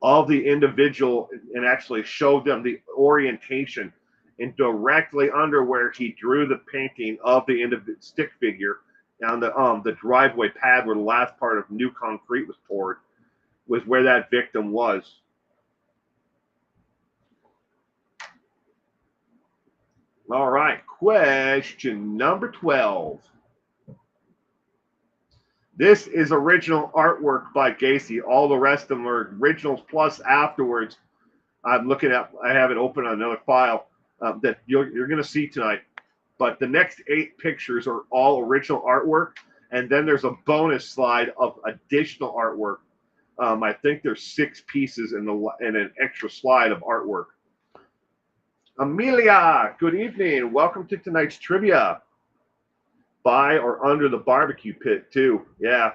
of the individual and actually showed them the orientation. And directly under where he drew the painting of the stick figure on the driveway pad where the last part of new concrete was poured was where that victim was. All right, question number 12. This is original artwork by Gacy. All the rest of them are originals, plus afterwards, I have it open on another file that you're going to see tonight. But the next 8 pictures are all original artwork, and then there's a bonus slide of additional artwork. I think there's 6 pieces in an extra slide of artwork. Amelia, good evening. Welcome to tonight's trivia. By or under the barbecue pit, too. Yeah.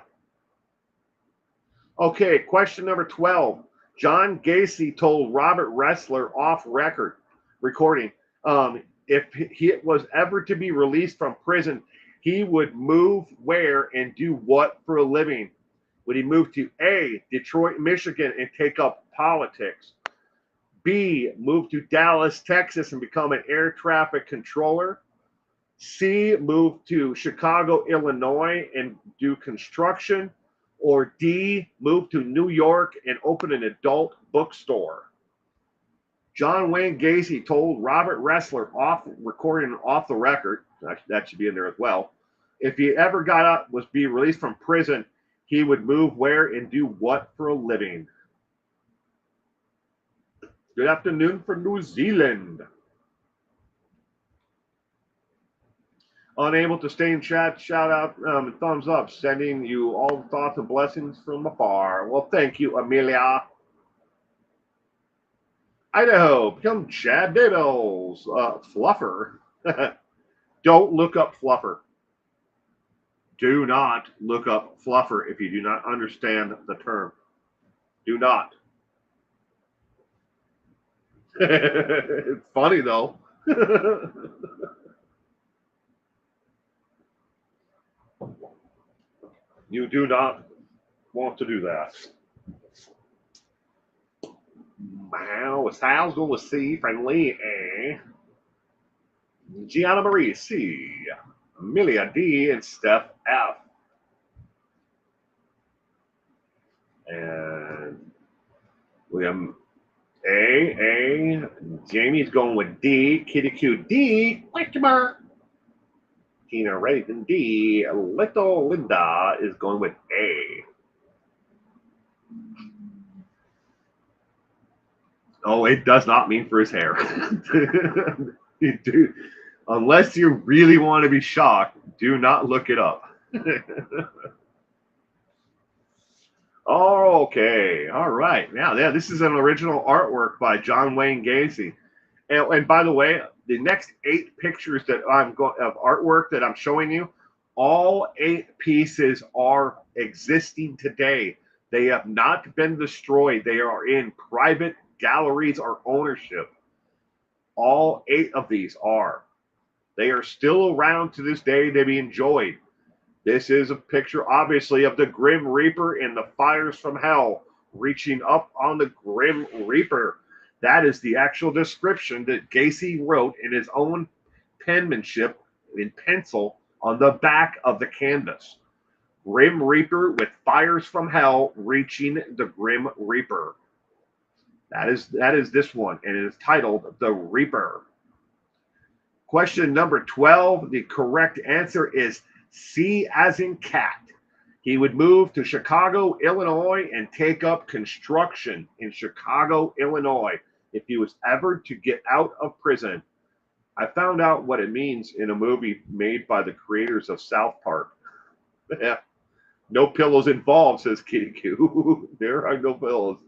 Okay, question number 12. John Gacy told Robert Ressler off record recording if he was ever to be released from prison, he would move where and do what for a living? Would he move to A, Detroit, Michigan, and take up politics? B, move to Dallas, Texas, and become an air traffic controller? C, move to Chicago, Illinois, and do construction? Or D, move to New York and open an adult bookstore? John Wayne Gacy told Robert Ressler recording off the record, that should be in there as well, if he ever was be released from prison, he would move where and do what for a living? Good afternoon from New Zealand. Unable to stay in chat, shout out and thumbs up, sending you all thoughts and blessings from afar. Well, thank you, Amelia. Idaho, become Chad Dables. Fluffer. Don't look up Fluffer. Do not look up Fluffer if you do not understand the term. Do not. It's funny though. You do not want to do that. Wow, Sal's going with C. Friendly A. Gianna Marie C. Amelia D. And Steph F. And William A. Jamie's going with D. Kitty Q D. Question mark. Tina Reagan D. Little Linda is going with A. Oh, it does not mean for his hair. Dude, unless you really want to be shocked, do not look it up. Okay, all right. Now, yeah, this is an original artwork by John Wayne Gacy. And by the way, the next 8 pictures that I'm going of artwork that I'm showing you, all 8 pieces are existing today. They have not been destroyed. They are in private galleries or ownership. All 8 of these are. They are still around to this day to be enjoyed. This is a picture, obviously, of the Grim Reaper and the fires from hell reaching up on the Grim Reaper. That is the actual description that Gacy wrote in his own penmanship in pencil on the back of the canvas. Grim Reaper with fires from hell reaching the Grim Reaper. That is this one, and it is titled The Reaper. Question number 12. The correct answer is C as in cat. He would move to Chicago, Illinois, and take up construction in Chicago, Illinois if he was ever to get out of prison. I found out what it means in a movie made by the creators of South Park. No pillows involved, says Kitty Q. There are no pillows.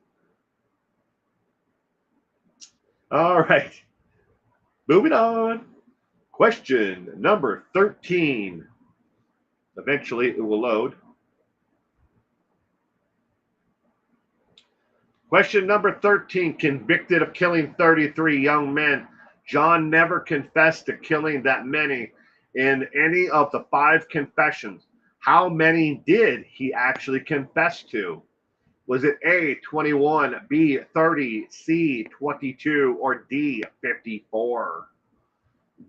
All right. Moving on. Question number 13. Eventually, it will load. Question number 13. Convicted of killing 33 young men, John never confessed to killing that many in any of the 5 confessions. How many did he actually confess to? Was it A, 21, B, 30, C, 22, or D, 54?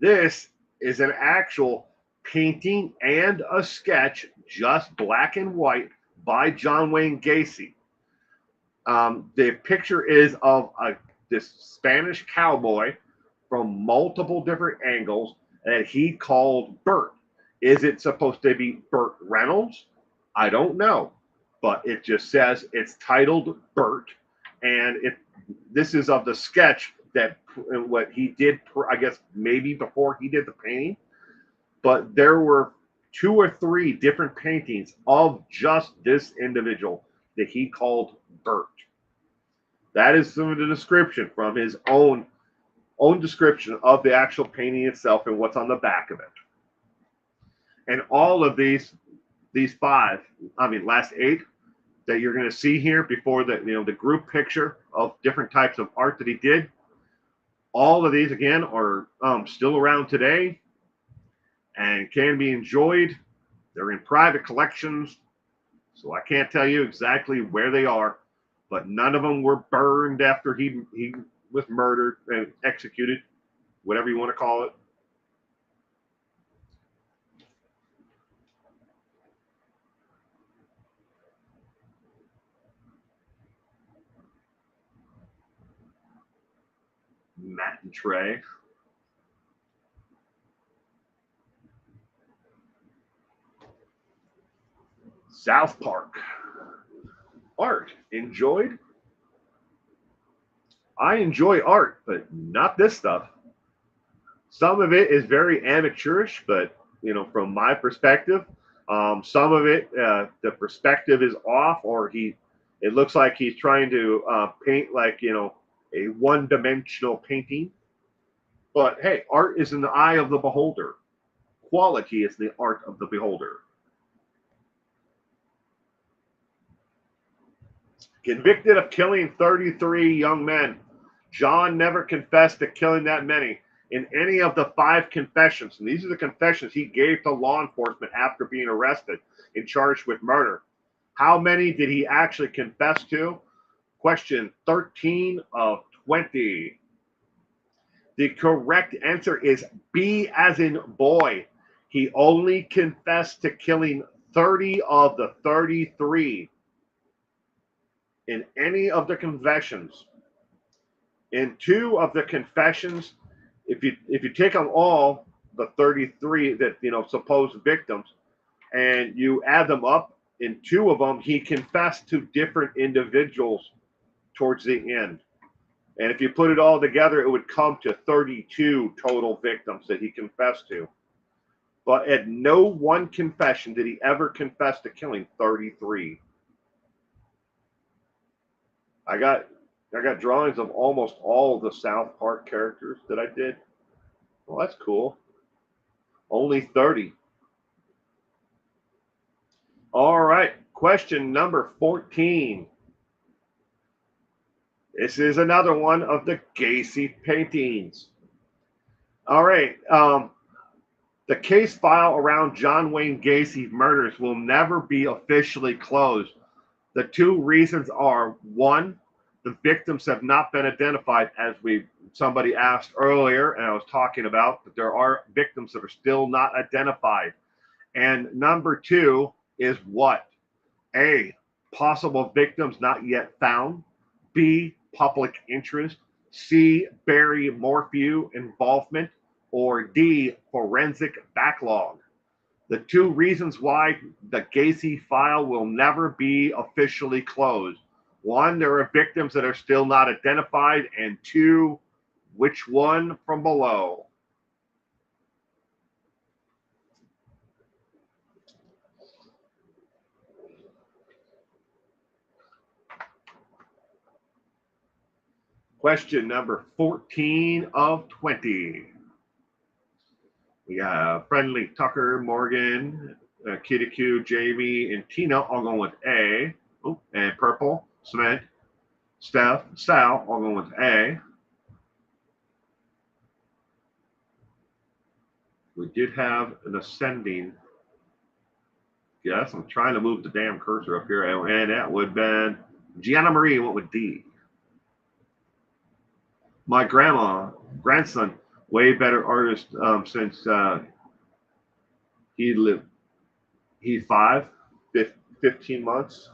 This is an actual painting and a sketch, just black and white, by John Wayne Gacy. The picture is of this Spanish cowboy from multiple different angles that he called Burt. Is it supposed to be Burt Reynolds? I don't know, but it just says it's titled Burt, and this is of the sketch that what he did, I guess maybe before he did the painting, but there were 2 or 3 different paintings of just this individual that he called Burt. That is some of the description from his own description of the actual painting itself and what's on the back of it. And all of these 5, last 8 that you're going to see here before the group picture of different types of art that he did. All of these again are still around today and can be enjoyed. They're in private collections, so I can't tell you exactly where they are, but none of them were burned after he was murdered and executed, whatever you want to call it. Matt and Trey. South Park. Art enjoyed? I enjoy art, but not this stuff. Some of it is very amateurish, but from my perspective, some of it, the perspective is off, or it looks like he's trying to paint like a one-dimensional painting. But hey, art is in the eye of the beholder. Quality is the art of the beholder. Convicted of killing 33 young men, John never confessed to killing that many in any of the 5 confessions. And these are the confessions he gave to law enforcement after being arrested and charged with murder. How many did he actually confess to? Question 13 of 20. The correct answer is B as in boy. He only confessed to killing 30 of the 33 in any of the confessions. In 2 of the confessions, if you take them all, the 33 that supposed victims, and you add them up, in 2 of them he confessed to different individuals towards the end. And if you put it all together, it would come to 32 total victims that he confessed to. But at no one confession did he ever confess to killing 33. I got drawings of almost all of the South Park characters that I did. Well, that's cool. Only 30. All right. Question number 14. This is another one of the Gacy paintings. All right. The case file around John Wayne Gacy murders will never be officially closed. The 2 reasons are: 1, the victims have not been identified, as somebody asked earlier, and I was talking about that there are victims that are still not identified. And number 2 is what? A, possible victims not yet found. B, public interest. C, Barry Morphew involvement. Or D, forensic backlog. The 2 reasons why the Gacy file will never be officially closed: 1, there are victims that are still not identified, and 2, which one from below? Question number 14 of 20. We got Friendly, Tucker, Morgan, Kitty Q, Jamie, and Tina all going with A. Oh, and Purple, Cement, Steph, Sal all going with A. We did have an ascending. Yes, I'm trying to move the damn cursor up here, and that would have been Gianna Marie went with D. My grandson, way better artist since he's 15 months.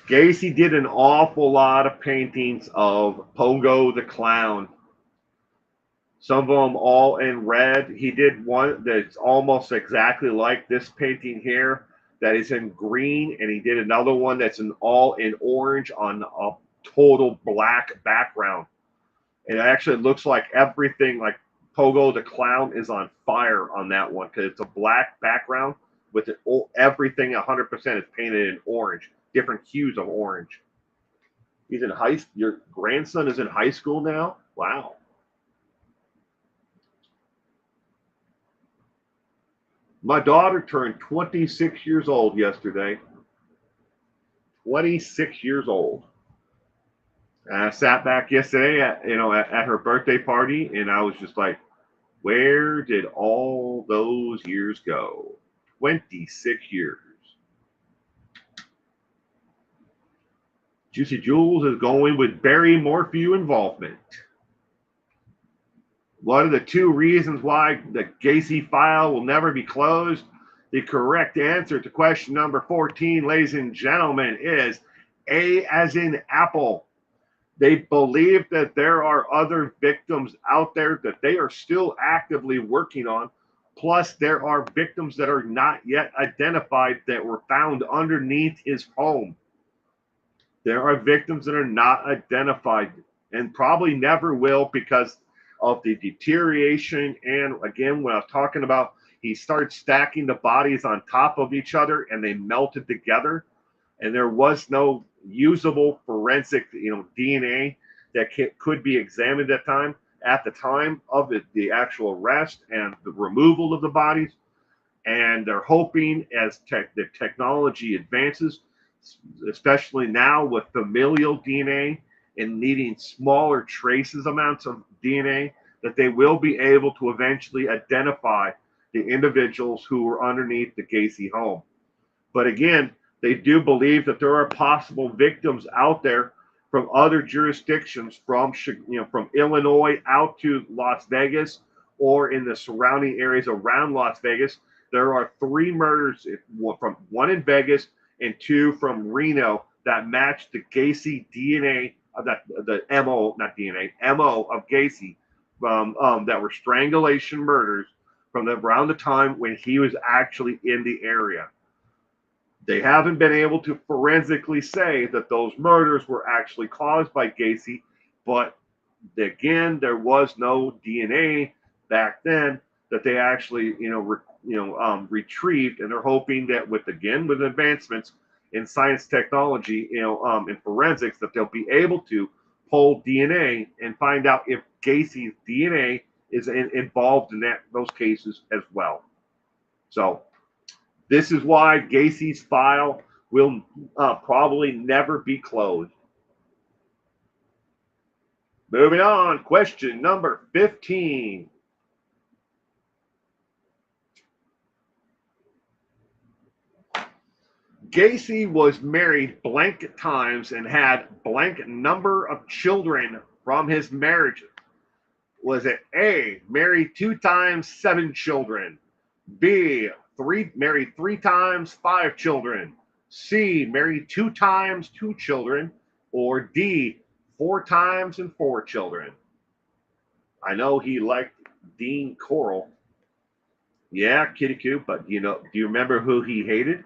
Gacy did an awful lot of paintings of Pogo the Clown. Some of them all in red. He did one that's almost exactly like this painting here that is in green, and he did another one that's all in orange on a total black background. And it actually looks like everything, like Pogo the Clown is on fire on that one because it's a black background with everything 100% is painted in orange, different hues of orange. He's in your grandson is in high school now? Wow. My daughter turned 26 years old yesterday. 26 years old. And I sat back yesterday at her birthday party, and I was just like, where did all those years go? 26 years. Juicy Jules is going with Barry Morphew involvement. What are the 2 reasons why the Gacy file will never be closed? The correct answer to question number 14, ladies and gentlemen, is A as in apple. They believe that there are other victims out there that they are still actively working on. Plus, there are victims that are not yet identified that were found underneath his home. There are victims that are not identified and probably never will because of the deterioration. And again, when I was talking about, he started stacking the bodies on top of each other and they melted together. And there was no usable forensic, DNA that could be examined at that time. at the time of the actual arrest and the removal of the bodies. And they're hoping as the technology advances, especially now with familial DNA and needing smaller traces amounts of DNA, that they will be able to eventually identify the individuals who were underneath the Gacy home. But again, they do believe that there are possible victims out there from other jurisdictions, from Illinois out to Las Vegas or in the surrounding areas around Las Vegas. There are 3 murders, from 1 in Vegas and 2 from Reno, that match the Gacy DNA, the MO, not DNA, MO of Gacy, that were strangulation murders from around the time when he was actually in the area. They haven't been able to forensically say that those murders were actually caused by Gacy, but again, there was no DNA back then that they actually, retrieved, and they're hoping that with advancements in science, technology, in forensics, that they'll be able to pull DNA and find out if Gacy's DNA is involved in those cases as well. So this is why Gacy's file will probably never be closed. Moving on, question number 15. Gacy was married blank times and had blank number of children from his marriages. Was it A, married 2 times, 7 children? B, married 3 times, 5 children? C, married 2 times, 2 children? Or D, 4 times and 4 children? I know he liked Dean Coral. Yeah, Kitty Coo, but do you remember who he hated?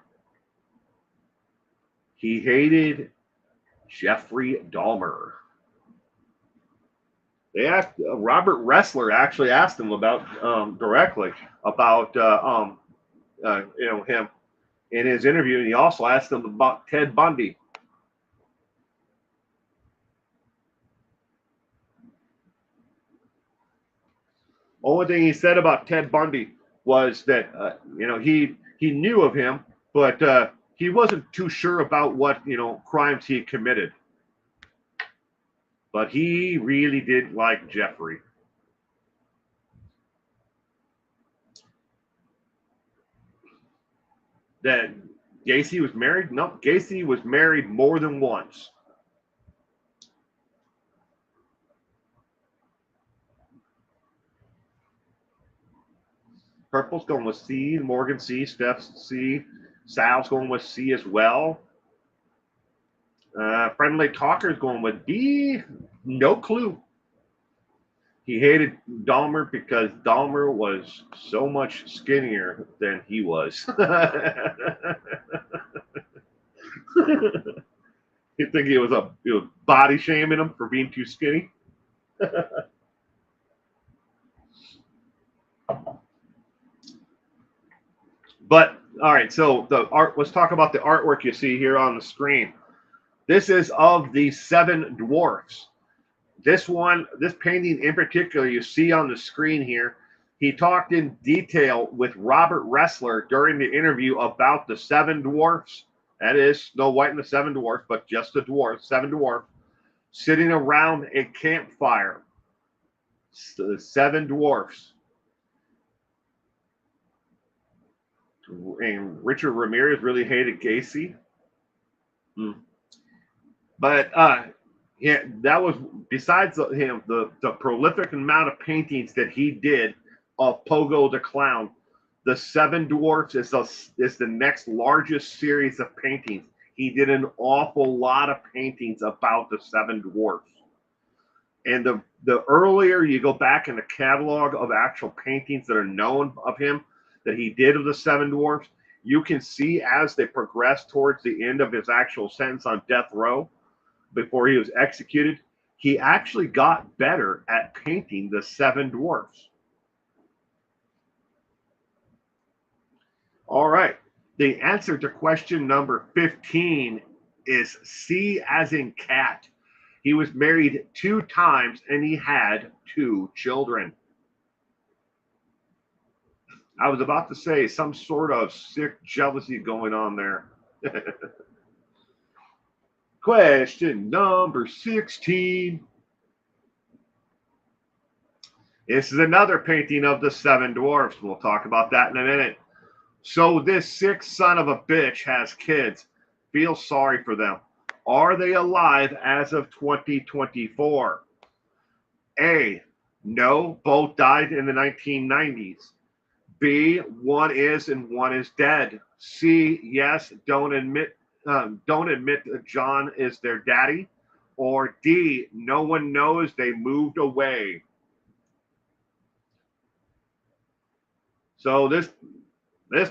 He hated Jeffrey Dahmer. They asked Robert Ressler actually asked him about directly about him in his interview, and he also asked him about Ted Bundy. Only thing he said about Ted Bundy was that he knew of him, but he wasn't too sure about what crimes he committed. But he really did like Jeffrey. That Gacy was married? No, Gacy was married more than once. Purple's going with C, Morgan C, Steph's C, Sal's going with C as well. Friendly Talker's going with B. No clue. He hated Dahmer because Dahmer was so much skinnier than he was. You think he was body shaming him for being too skinny? But all right, so the art. Let's talk about the artwork you see here on the screen. This is of the 7 dwarfs. This painting in particular, you see on the screen here. He talked in detail with Robert Ressler during the interview about the 7 dwarfs. That is Snow White and the 7 dwarfs, but just the dwarfs, 7 dwarfs, sitting around a campfire. The 7 dwarfs. And Richard Ramirez really hated Gacy. But yeah, that was, besides him, the prolific amount of paintings that he did of Pogo the Clown. The 7 Dwarfs is the next largest series of paintings. He did an awful lot of paintings about the 7 Dwarfs. And the earlier you go back in the catalog of actual paintings that are known of him, that he did of the 7 Dwarfs, you can see as they progress towards the end of his actual sentence on death row, before he was executed, he actually got better at painting the 7 dwarfs. All right. The answer to question number 15 is C as in cat. He was married 2 times and he had 2 children. I was about to say some sort of sick jealousy going on there. Question number 16. This is another painting of the 7 dwarfs. We'll talk about that in a minute. So this sick son of a bitch has kids. Feel sorry for them. Are they alive as of 2024? A, no, both died in the 1990s. B, one is and one is dead. C, yes, don't admit that John is their daddy. Or D, no one knows they moved away. So this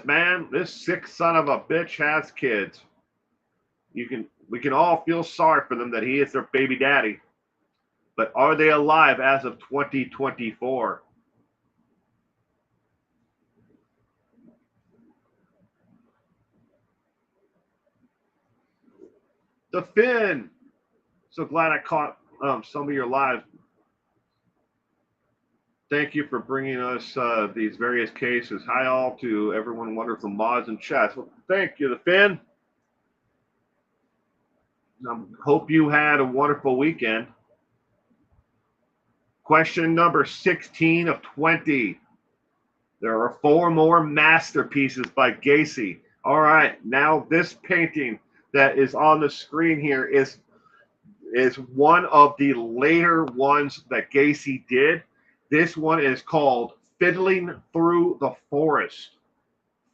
man, this sick son of a bitch has kids. We can all feel sorry for them that he is their baby daddy. But are they alive as of 2024? The Finn. So glad I caught some of your lives. Thank you for bringing us these various cases. Hi all to everyone, wonderful mods and chats. Well, thank you, the Finn. Hope you had a wonderful weekend. Question number 16 of 20. There are 4 more masterpieces by Gacy. All right, now this painting that is on the screen here is one of the later ones that Gacy did. This one is called Fiddling Through the Forest.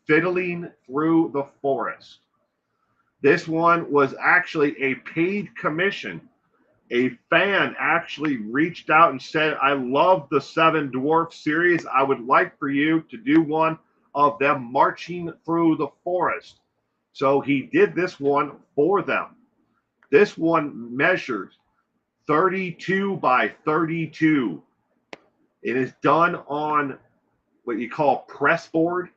Fiddling Through the Forest. This one was actually a paid commission. A fan actually reached out and said, I love the 7 Dwarf series. I would like for you to do one of them marching through the forest. So he did this one for them. This one measures 32 by 32. It is done on what you call press board.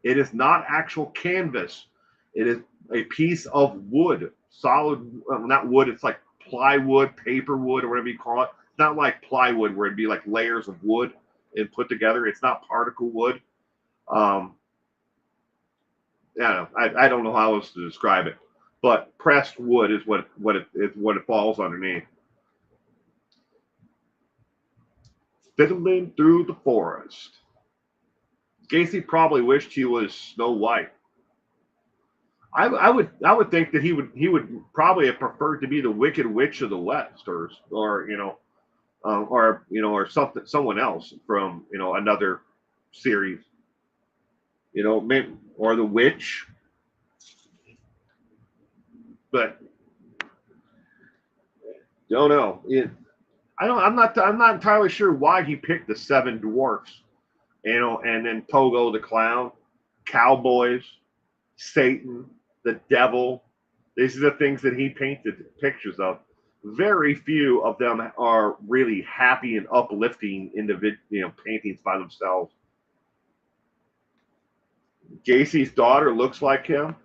It is not actual canvas. It is a piece of wood, solid, not wood, it's like plywood, paper wood, or whatever you call it. It's not like plywood where it'd be like layers of wood and put together. It's not particle wood. Yeah, I don't know how else to describe it, but pressed wood is what it falls underneath. Fiddling through the forest. Gacy probably wished he was Snow White. I would think that he would probably have preferred to be the Wicked Witch of the West, or someone else from another series, maybe, or the Witch. But don't know. I'm not entirely sure why he picked the 7 dwarfs, and then Pogo the Clown, cowboys, Satan, the devil. These are the things that he painted pictures of. Very few of them are really happy and uplifting individual paintings by themselves. Gacy's daughter looks like him.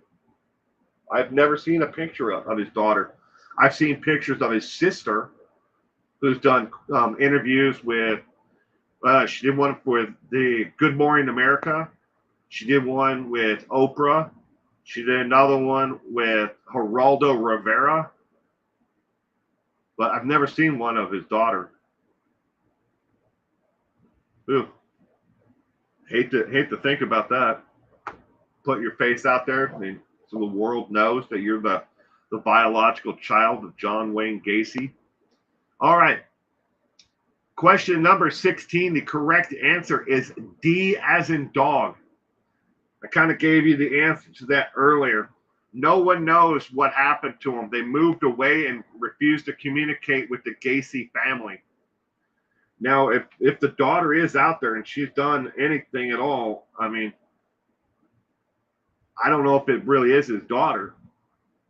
I've never seen a picture of his daughter. I've seen pictures of his sister, who's done interviews with. She did one with the Good Morning America. She did one with Oprah. She did another one with Geraldo Rivera. But I've never seen one of his daughter. Ooh. Hate to think about that. Put your face out there, so the world knows that you're the biological child of John Wayne Gacy. All right. Question number 16. The correct answer is D as in dog. I kind of gave you the answer to that earlier. No one knows what happened to them. They moved away and refused to communicate with the Gacy family. Now, if the daughter is out there and she's done anything at all, I mean, I don't know if it really is his daughter,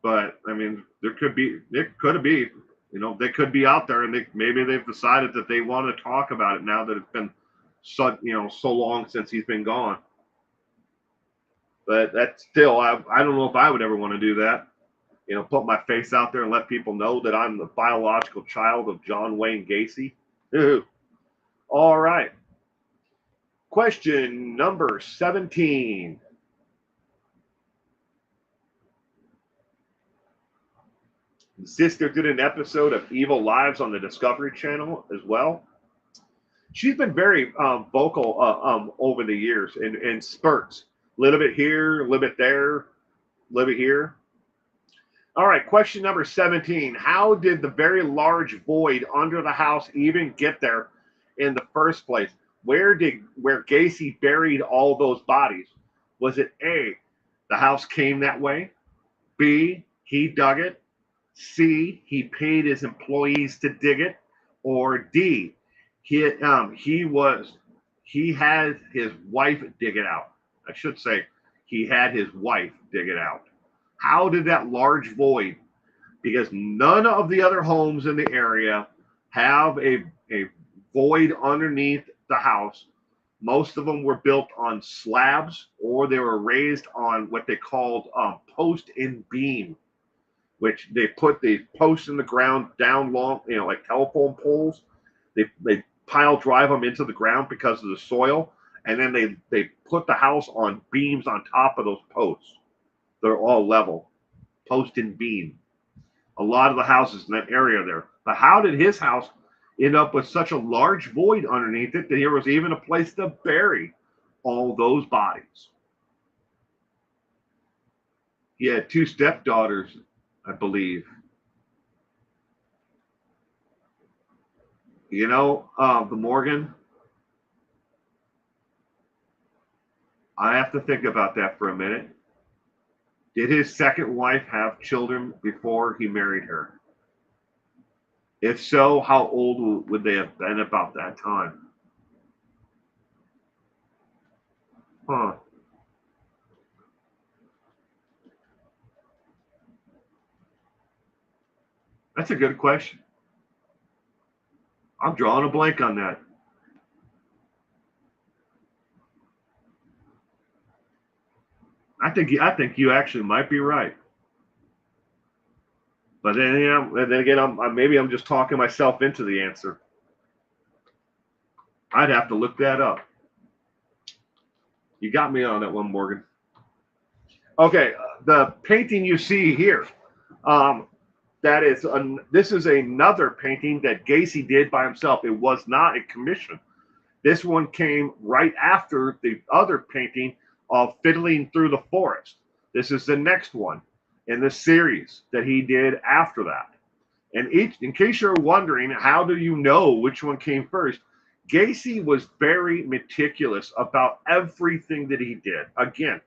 but I mean, it could be, they could be out there, and maybe they've decided that they want to talk about it now that it's been so long since he's been gone. But that's still, I don't know if I would ever want to do that. put my face out there and let people know that I'm the biological child of John Wayne Gacy. All right. Question number 17. Sister did an episode of Evil Lives on the Discovery Channel as well. She's been very vocal over the years in spurts. A little bit here, a little bit there, a little bit here. All right, question number 17. How did the very large void under the house even get there in the first place? Where Gacy buried all those bodies? Was it A, the house came that way? B, he dug it? C, he paid his employees to dig it? Or D, he had his wife dig it out? I should say he had his wife dig it out. How did that large void? Because none of the other homes in the area have a void underneath the house. Most of them were built on slabs, or they were raised on what they called post and beam, which they put the posts in the ground down long, like telephone poles. They pile drive them into the ground because of the soil, and then they put the house on beams on top of those posts. They're all level, post and beam. A lot of the houses in that area there. But how did his house end up with such a large void underneath it that there was even a place to bury all those bodies? He had 2 stepdaughters, I believe. The Morgan. I have to think about that for a minute. Did his second wife have children before he married her? If so, how old would they have been about that time? Huh. That's a good question. I'm drawing a blank on that. I think you actually might be right. But then again, maybe I'm just talking myself into the answer. I'd have to look that up. You got me on that one, Morgan. Okay, the painting you see here, this is another painting that Gacy did by himself. It was not a commission. This one came right after the other painting of Fiddling Through the Forest. This is the next one in the series that he did after that. And in case you're wondering, how do you know which one came first? Gacy was very meticulous about everything that he did. Again,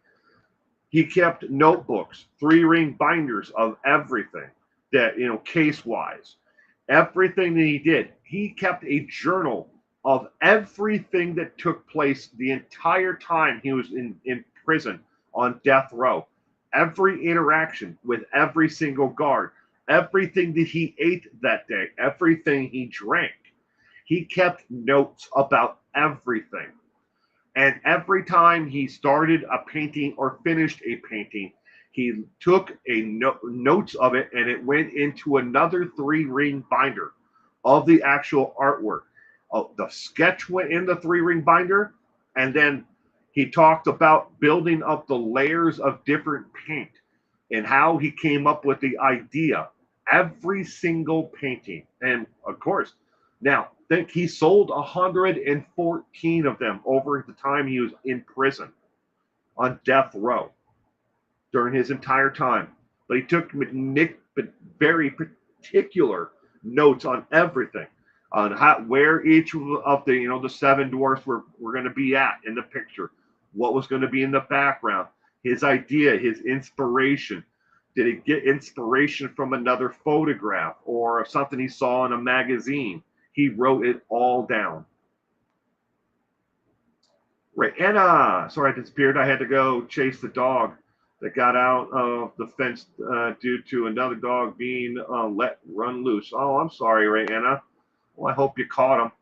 he kept notebooks, 3-ring binders of everything that, case-wise. Everything that he did. He kept a journal of everything that took place the entire time he was in prison on death row. Every interaction with every single guard, everything that he ate that day, everything he drank. He kept notes about everything. And every time he started a painting or finished a painting, he took notes of it, and it went into another 3-ring binder of the actual artwork. The sketch went in the 3-ring binder, and then he talked about building up the layers of different paint and how he came up with the idea. Every single painting. And of course, now think he sold 114 of them over the time he was in prison on death row during his entire time. But he took very particular notes on everything, on where each of the 7 dwarfs were going to be at in the picture, what was going to be in the background, his idea, his inspiration. Did he get inspiration from another photograph or something he saw in a magazine? He wrote it all down. Right, Anna. Sorry, I disappeared. I had to go chase the dog that got out of the fence due to another dog being let run loose. Oh, I'm sorry, Ray Anna. Well, I hope you caught him.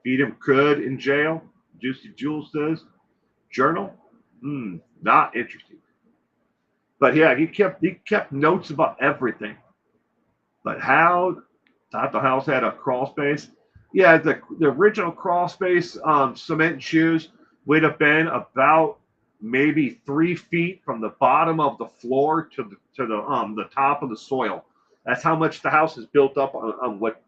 Beat him good in jail. Juicy Jules says. Journal? Not interesting. But yeah, he kept notes about everything. But how thought the house had a crawl space? Yeah, the original crawl space cement shoes would have been about maybe 3 feet from the bottom of the floor to the top of the soil. That's how much the house is built up on what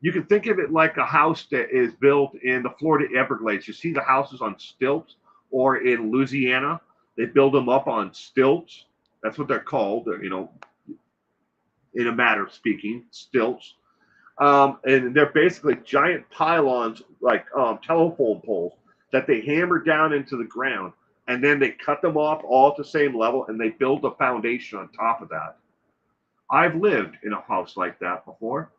you can think of it like a house that is built in the Florida Everglades. You see the houses on stilts, or in Louisiana, they build them up on stilts. That's what they're called, in a matter of speaking, stilts. And they're basically giant pylons, like telephone poles, that they hammer down into the ground, and then they cut them off all at the same level, and they build a foundation on top of that. I've lived in a house like that before.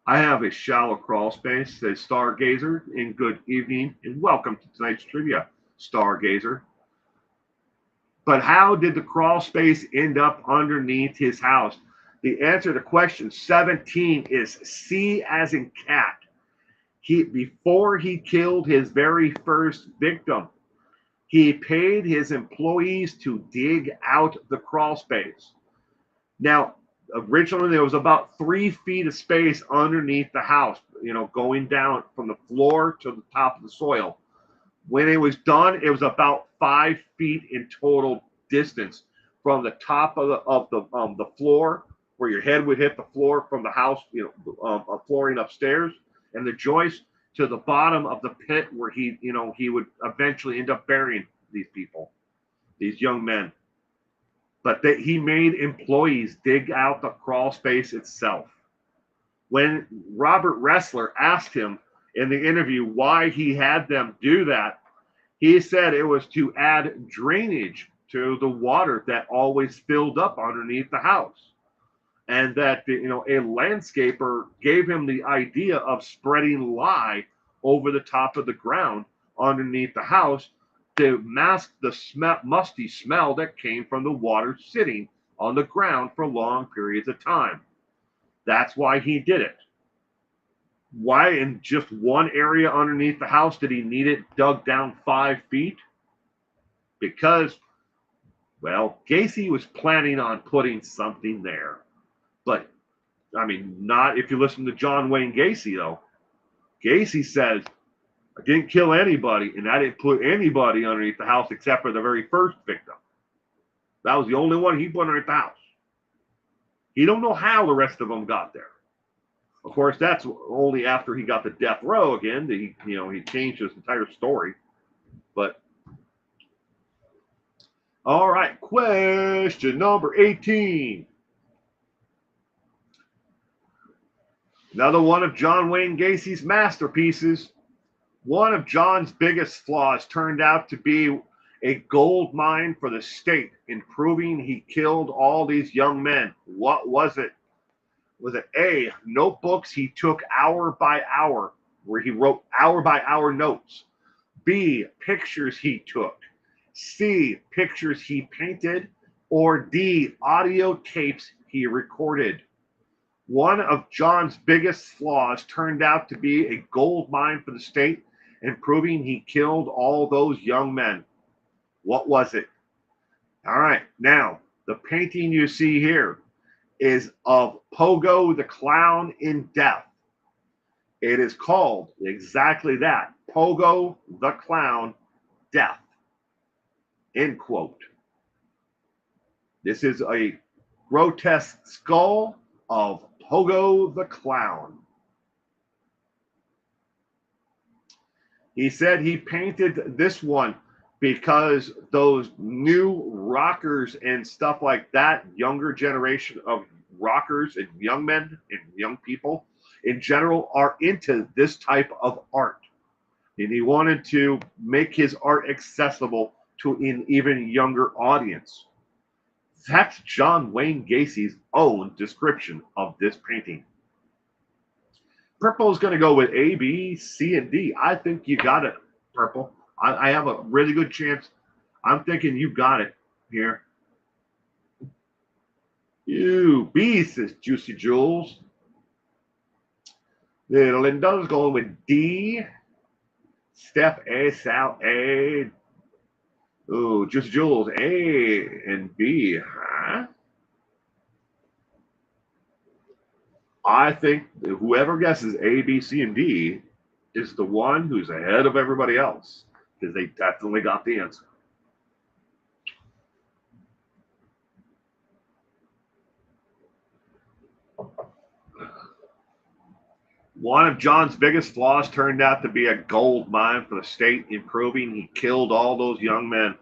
I have a shallow crawl space, says Stargazer, in good evening and welcome to tonight's trivia, Stargazer. But how did the crawl space end up underneath his house? The answer to question 17 is C as in cat. Before he killed his very first victim, he paid his employees to dig out the crawl space. Now, originally there was about 3 feet of space underneath the house, going down from the floor to the top of the soil. When it was done, it was about 5 feet in total distance from the top of the floor, where your head would hit the floor from the house, flooring upstairs, and the joist to the bottom of the pit where he would eventually end up burying these people, these young men. But he made employees dig out the crawl space itself. When Robert Ressler asked him in the interview why he had them do that, he said it was to add drainage to the water that always filled up underneath the house. And that, a landscaper gave him the idea of spreading lye over the top of the ground underneath the house to mask the musty smell that came from the water sitting on the ground for long periods of time. That's why he did it. Why in just one area underneath the house did he need it dug down 5 feet? Because, well, Gacy was planning on putting something there. But, not if you listen to John Wayne Gacy, though. Gacy says, I didn't kill anybody, and I didn't put anybody underneath the house except for the very first victim. That was the only one he put underneath the house. He don't know how the rest of them got there. Of course, that's only after he got the death row again that he changed his entire story. But all right, question number 18. Another one of John Wayne Gacy's masterpieces. One of John's biggest flaws turned out to be a gold mine for the state in proving he killed all these young men. What was it? Was it A, notebooks he took hour by hour, where he wrote hour by hour notes? B, pictures he took? C, pictures he painted? Or D, audio tapes he recorded? One of John's biggest flaws turned out to be a gold mine for the state and proving he killed all those young men. What was it? All right, now the painting you see here is of Pogo the Clown in death. It is called exactly that, Pogo the Clown, death. End quote. This is a grotesque skull of Pogo the Clown. He said he painted this one because those new rockers and stuff like that, younger generation of rockers and young men and young people in general, are into this type of art. And he wanted to make his art accessible to an even younger audience. That's John Wayne Gacy's own description of this painting. Purple is going to go with A, B, C, and D. I think you got it, Purple. I have a really good chance. I'm thinking you got it here. You, B, says Juicy Jules. Little Linda's going with D. Steph A, Sal A. Oh, just Jules, A and B, huh? I think whoever guesses A, B, C, and D is the one who's ahead of everybody else because they definitely got the answer. One of John's biggest flaws turned out to be a gold mine for the state in proving he killed all those young men.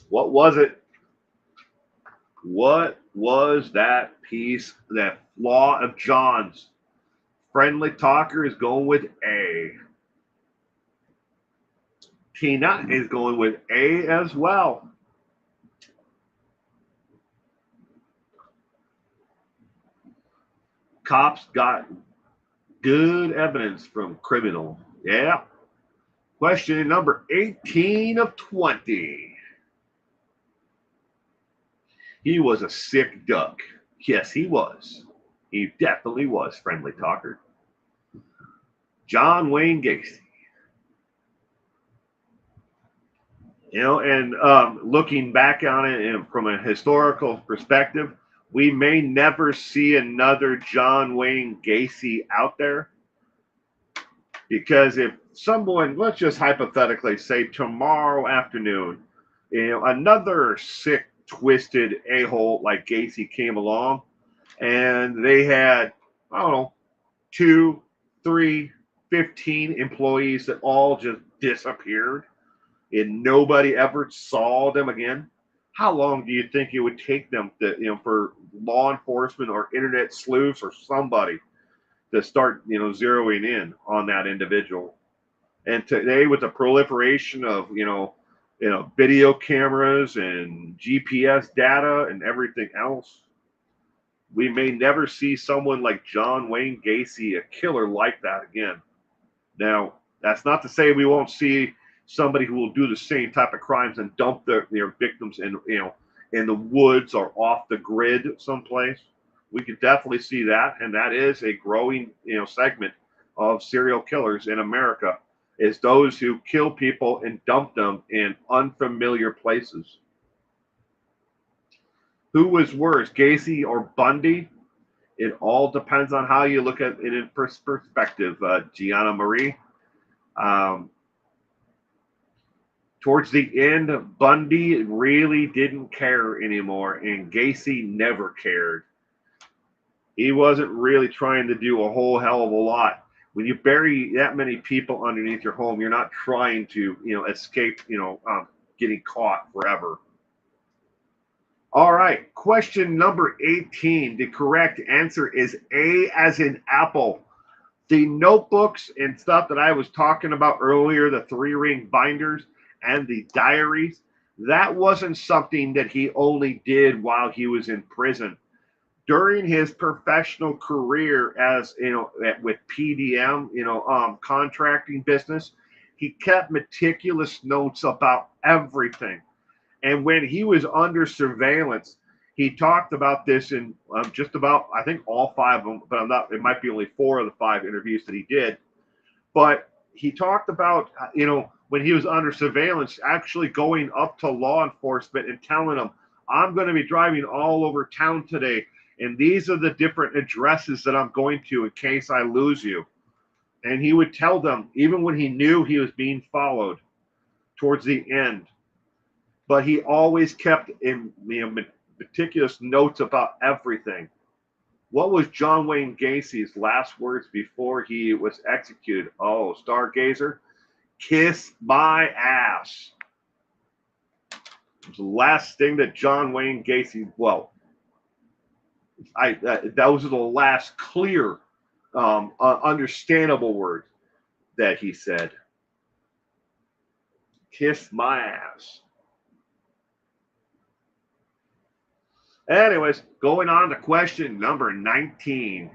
What was it? What was that piece, that flaw of John's? Friendly Talker is going with A. Tina is going with A as well. Cops got good evidence from criminal. Yeah. Question number 18 of 20. He was a sick duck. Yes, he was. He definitely was, Friendly Talker. John Wayne Gacy. You know, and looking back on it and from a historical perspective, we may never see another John Wayne Gacy out there because if someone, let's just hypothetically say tomorrow afternoon, you know, another sick, twisted a-hole like Gacy came along and they had, I don't know, 2, 3, 15 employees that all just disappeared and nobody ever saw them again, how long do you think it would take them to, you know, for law enforcement or internet sleuths or somebody to start, you know, zeroing in on that individual? And today, with the proliferation of, video cameras and GPS data and everything else, we may never see someone like John Wayne Gacy, a killer like that again. Now, that's not to say we won't see somebody who will do the same type of crimes and dump their victims in, in the woods or off the grid someplace. We could definitely see that, and that is a growing, segment of serial killers in America, is those who kill people and dump them in unfamiliar places. Who was worse, Gacy or Bundy? It all depends on how you look at it in perspective, Gianna Marie. Um, Towards the end, Bundy really didn't care anymore, and Gacy never cared. He wasn't really trying to do a whole hell of a lot. When you bury that many people underneath your home, you're not trying to, escape, getting caught forever. All right, question number 18. The correct answer is A as in apple. The notebooks and stuff that I was talking about earlier, the 3-ring binders and the diaries, that wasn't something that he only did while he was in prison. During his professional career as, with PDM, contracting business, he kept meticulous notes about everything. And when he was under surveillance, he talked about this in just about, I think, all 5 of them, but I'm not, it might be only 4 of the 5 interviews that he did. But he talked about, when he was under surveillance, actually going up to law enforcement and telling them, I'm going to be driving all over town today, and these are the different addresses that I'm going to in case I lose you. And he would tell them, even when he knew he was being followed towards the end. But he always kept in, meticulous notes about everything. What was John Wayne Gacy's last words before he was executed? Oh, Stargazer, kiss my ass. It was the last thing that John Wayne Gacy, those are the last clear, understandable words that he said. Kiss my ass. Anyways, going on to question number 19.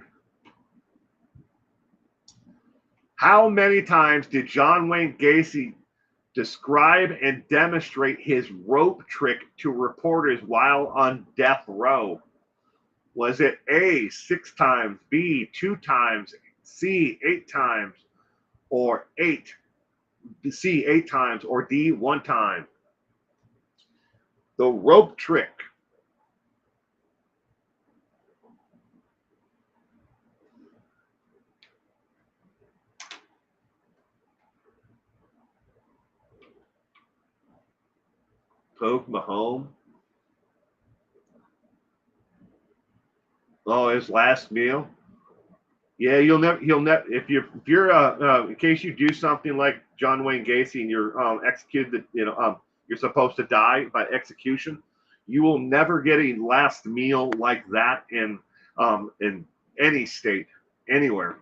How many times did John Wayne Gacy describe and demonstrate his rope trick to reporters while on death row? Was it A, 6 times, B, 2 times, C, 8 times, or 8? C, 8 times, or D, 1 time? The rope trick. Poke Mahone. Oh, his last meal. Yeah, he'll never. If you're in case you do something like John Wayne Gacy and you're executed, you're supposed to die by execution. You will never get a last meal like that in any state, anywhere.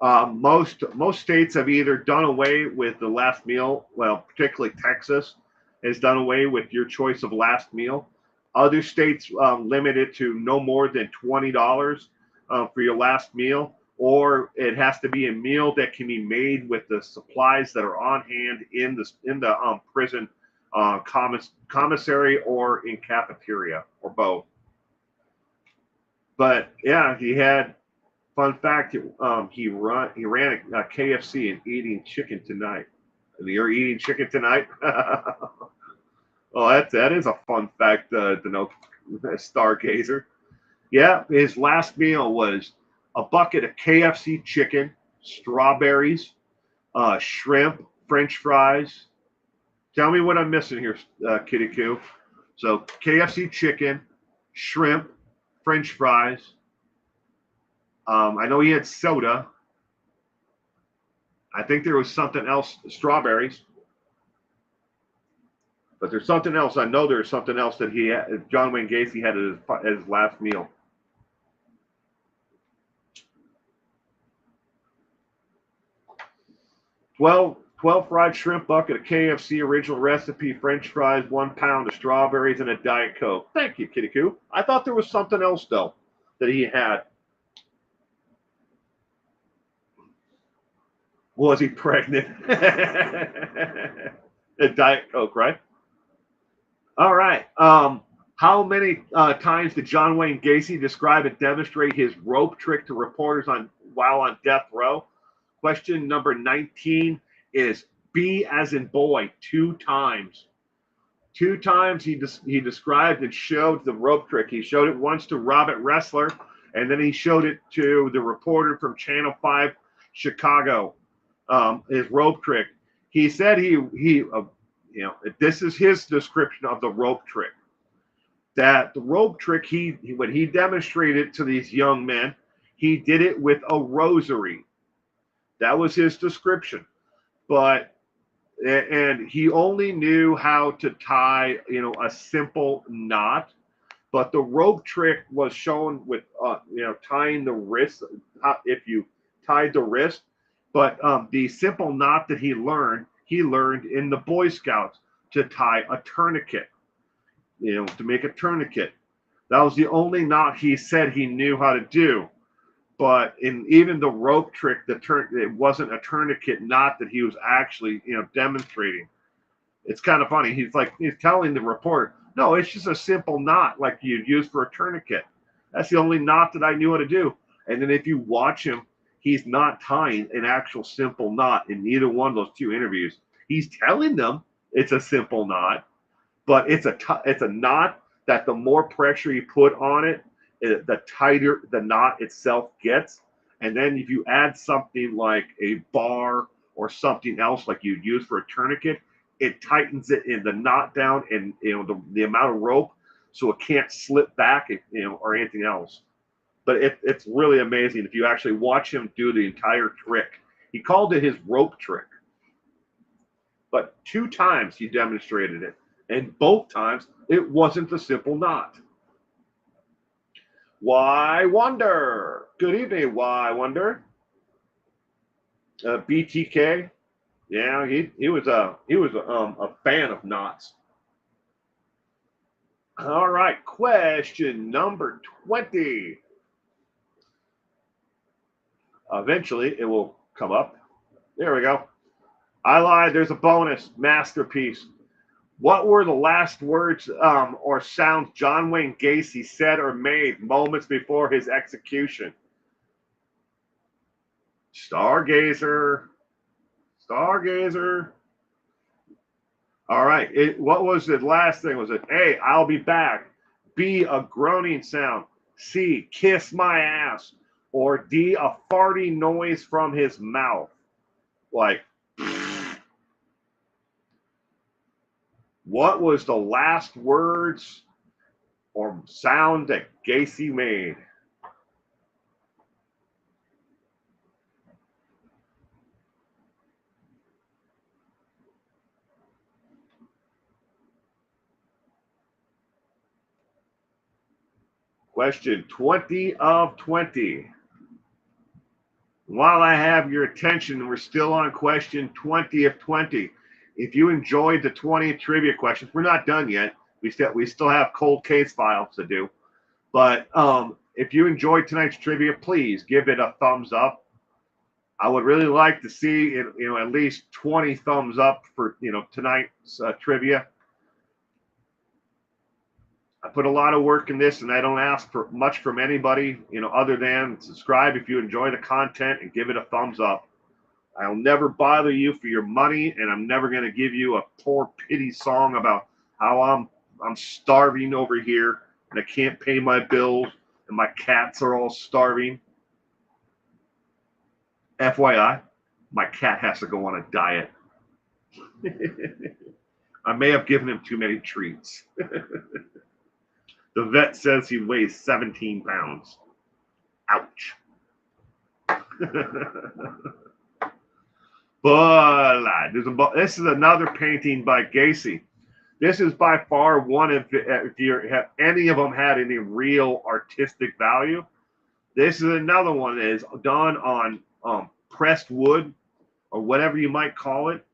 Most states have either done away with the last meal. Well, particularly Texas has done away with your choice of last meal. Other states limit it to no more than $20 for your last meal, or it has to be a meal that can be made with the supplies that are on hand in the prison commissary or in cafeteria or both. But yeah, he had. Fun fact: he ran a KFC and eating chicken tonight. You're eating chicken tonight. Oh, that is a fun fact to know, Stargazer. Yeah, his last meal was a bucket of KFC chicken, strawberries, shrimp, French fries. Tell me what I'm missing here, Kitty Coo. So KFC chicken, shrimp, French fries. I know he had soda. I think there was something else, strawberries. But there's something else. I know there's something else that John Wayne Gacy had at his last meal. 12 fried shrimp bucket of KFC original recipe, French fries, 1 pound of strawberries, and a Diet Coke. Thank you, Kitty Coo. I thought there was something else, though, that he had. Was he pregnant? A Diet Coke, right? All right. How many times did John Wayne Gacy describe and demonstrate his rope trick to reporters while on death row? Question number 19 is B as in boy, 2 times. 2 times he described and showed the rope trick. He showed it once to Robert Ressler, and then he showed it to the reporter from Channel 5 Chicago. His rope trick. He said this is his description of the rope trick. That the rope trick when he demonstrated to these young men, he did it with a rosary. That was his description. And he only knew how to tie, a simple knot. But the rope trick was shown with, tying the wrist. If you tied the wrist, but the simple knot that he learned in the Boy Scouts to tie a tourniquet. To make a tourniquet. That was the only knot he said he knew how to do. But in even the rope trick, it wasn't a tourniquet knot that he was actually, demonstrating. It's kind of funny. He's telling the reporter, no, it's just a simple knot like you'd use for a tourniquet. That's the only knot that I knew how to do. And then if you watch him, he's not tying an actual simple knot in either one of those 2 interviews. He's telling them it's a simple knot, but it's a knot that the more pressure you put on it, the tighter the knot itself gets. And then if you add something like a bar or something else like you'd use for a tourniquet, it tightens it in the knot down and the amount of rope so it can't slip back, or anything else. But it's really amazing if you actually watch him do the entire trick. He called it his rope trick. But 2 times he demonstrated it, and both times it wasn't a simple knot. Why Wonder? Good evening, Why Wonder. BTK. Yeah, he was a fan of knots. All right, question number 20. Eventually, it will come up. There we go. I lied. There's a bonus masterpiece. What were the last words or sounds John Wayne Gacy said or made moments before his execution? Stargazer. Stargazer. All right. What was the last thing? Was it A, I'll be back? B, a groaning sound? C, kiss my ass? Or D, a farting noise from his mouth? Like, what was the last words or sound that Gacy made? Question 20 of 20. While I have your attention, we're still on question 20 of 20. If you enjoyed the 20 trivia questions, we're not done yet. We still have cold case files to do. But if you enjoyed tonight's trivia, please give it a thumbs up. I would really like to see it, at least 20 thumbs up for tonight's trivia. I put a lot of work in this, and I don't ask for much from anybody, other than subscribe if you enjoy the content and give it a thumbs up. I'll never bother you for your money, and I'm never going to give you a poor pity song about how I'm starving over here and I can't pay my bills and my cats are all starving. FYI, my cat has to go on a diet. I may have given him too many treats. The vet says he weighs 17 pounds. Ouch. But this is another painting by Gacy. This is by far one of, if you have any of them had any real artistic value. This is another one that is done on pressed wood or whatever you might call it,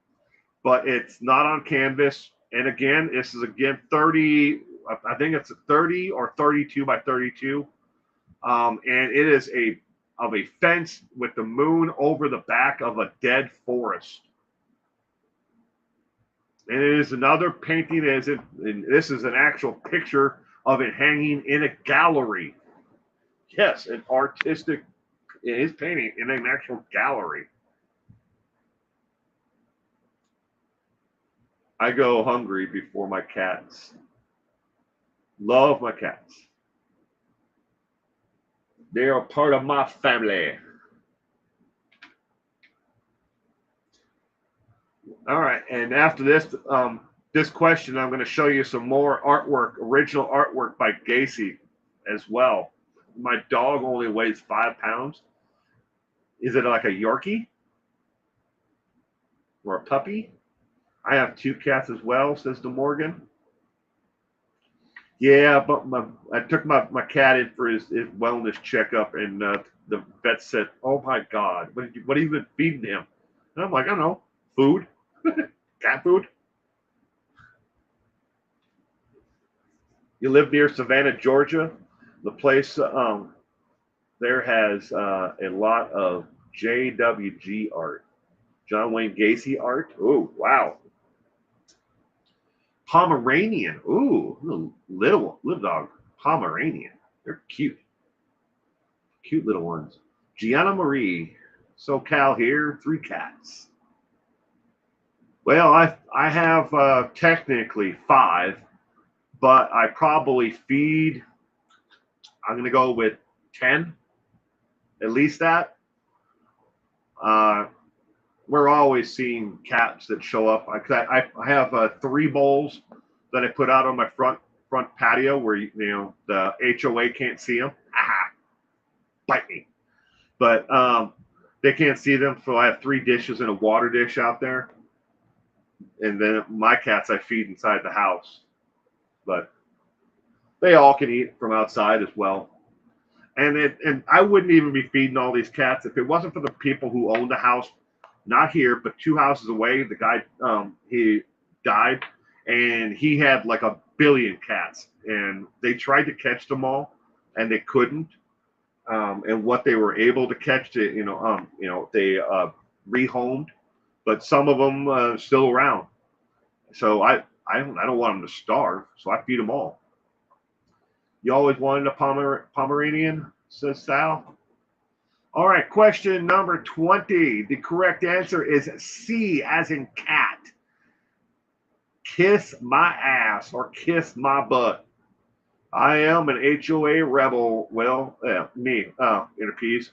but it's not on canvas. And again, this is 30. I think it's a 30 or 32 by 32. And it is a fence with the moon over the back of a dead forest. And it is another painting this is an actual picture of it hanging in a gallery. Yes, an artistic is painting in an actual gallery. I go hungry before my cats. Love my cats. They are part of my family. All right, and after this question, I'm going to show you some more artwork, original artwork by Gacy as well. My dog only weighs 5 pounds. Is it like a Yorkie or a puppy? I have 2 cats as well, says DeMorgan. Yeah, but I took my cat in for his wellness checkup, and the vet said, "Oh my God, what have you been feeding him?" And I'm like, "I don't know, food, cat food." You live near Savannah, Georgia. The place there has a lot of JWG art, John Wayne Gacy art. Oh wow. Pomeranian. Ooh, little dog. Pomeranian. They're cute. Cute little ones. Gianna Marie. SoCal here. 3 cats. Well, I have technically 5, but I probably feed. I'm going to go with 10. At least that. We're always seeing cats that show up. I have 3 bowls that I put out on my front patio where the HOA can't see them. Aha, bite me. But they can't see them, so I have 3 dishes and a water dish out there. And then my cats I feed inside the house, but they all can eat from outside as well. And I wouldn't even be feeding all these cats if it wasn't for the people who own the house. Not here, but 2 houses away. The guy, he died, and he had like 1 billion cats, and they tried to catch them all, and they couldn't. And what they were able to catch, they rehomed, but some of them are still around. So I don't want them to starve, so I feed them all. You always wanted a Pomeranian, says Sal. All right, question number 20. The correct answer is C as in cat. Kiss my ass or kiss my butt. I am an HOA rebel. Well, me, in a piece.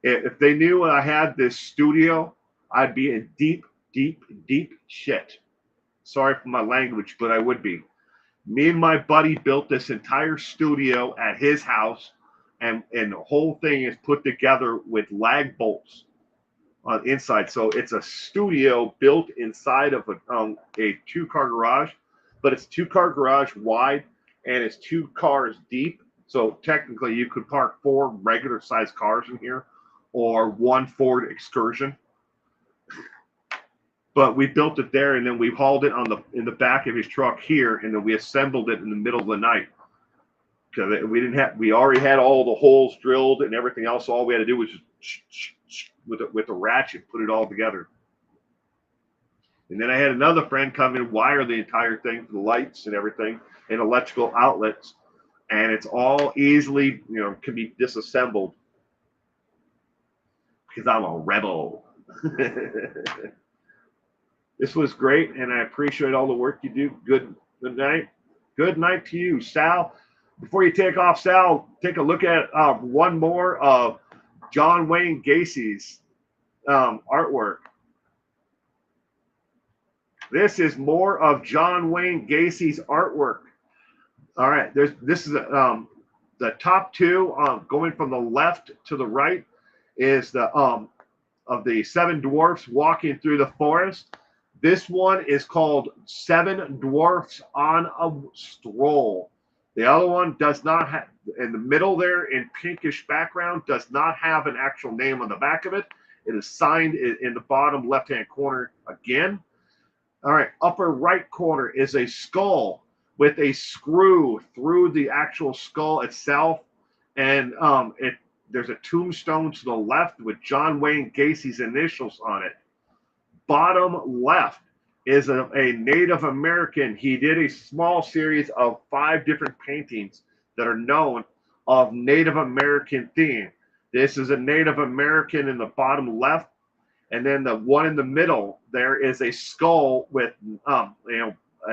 If they knew I had this studio, I'd be in deep, deep, deep shit. Sorry for my language, but I would be. Me and my buddy built this entire studio at his house, and the whole thing is put together with lag bolts on inside. So it's a studio built inside of a two-car garage, but it's two-car garage wide and it's 2 cars deep. So technically, you could park 4 regular-sized cars in here, or 1 Ford Excursion. But we built it there, and then we hauled it in the back of his truck here, and then we assembled it in the middle of the night. Because we already had all the holes drilled and everything else. All we had to do was just with a ratchet put it all together. And then I had another friend come and wire the entire thing for the lights and everything and electrical outlets, and it's all easily, can be disassembled because I'm a rebel. This was great, and I appreciate all the work you do. Good night. Good night to you, Sal. Before you take off, Sal, take a look at one more of John Wayne Gacy's artwork. This is more of John Wayne Gacy's artwork. All right, this is the top 2 going from the left to the right is the of the 7 dwarfs walking through the forest. This one is called 7 Dwarfs on a Stroll. The other one does not have, in the middle there in pinkish background, does not have an actual name on the back of it. It is signed in the bottom left-hand corner again. All right, upper right corner is a skull with a screw through the actual skull itself. And there's a tombstone to the left with John Wayne Gacy's initials on it. Bottom left is a Native American. He did a small series of 5 different paintings that are known of Native American theme. This is a Native American in the bottom left, and then the one in the middle there is a skull with a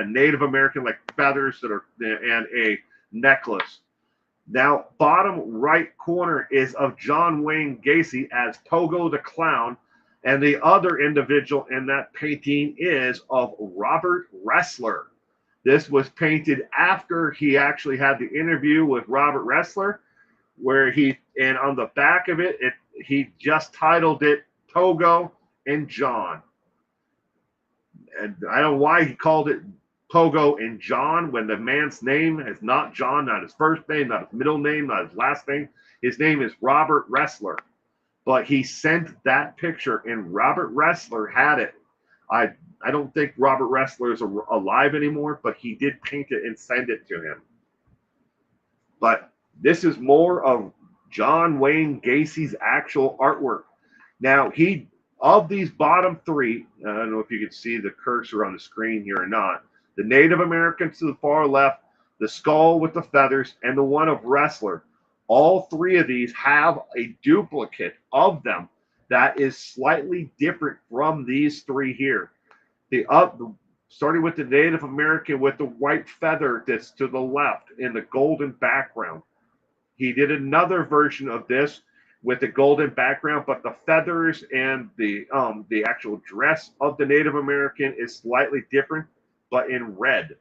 Native American like feathers that are and a necklace. Now, bottom right corner is of John Wayne Gacy as Togo the Clown. And the other individual in that painting is of Robert Ressler. This was painted after he actually had the interview with Robert Ressler, where and on the back of it, he just titled it Togo and John. And I don't know why he called it Togo and John when the man's name is not John, not his first name, not his middle name, not his last name. His name is Robert Ressler. But he sent that picture, and Robert Ressler had it. I don't think Robert Ressler is alive anymore, but he did paint it and send it to him. But this is more of John Wayne Gacy's actual artwork. Now, of these bottom 3, I don't know if you can see the cursor on the screen here or not, the Native Americans to the far left, the skull with the feathers, and the one of Ressler. All 3 of these have a duplicate of them that is slightly different from these 3 here. Starting with the Native American with the white feather that's to the left in the golden background. He did another version of this with the golden background, but the feathers and the actual dress of the Native American is slightly different, but in red.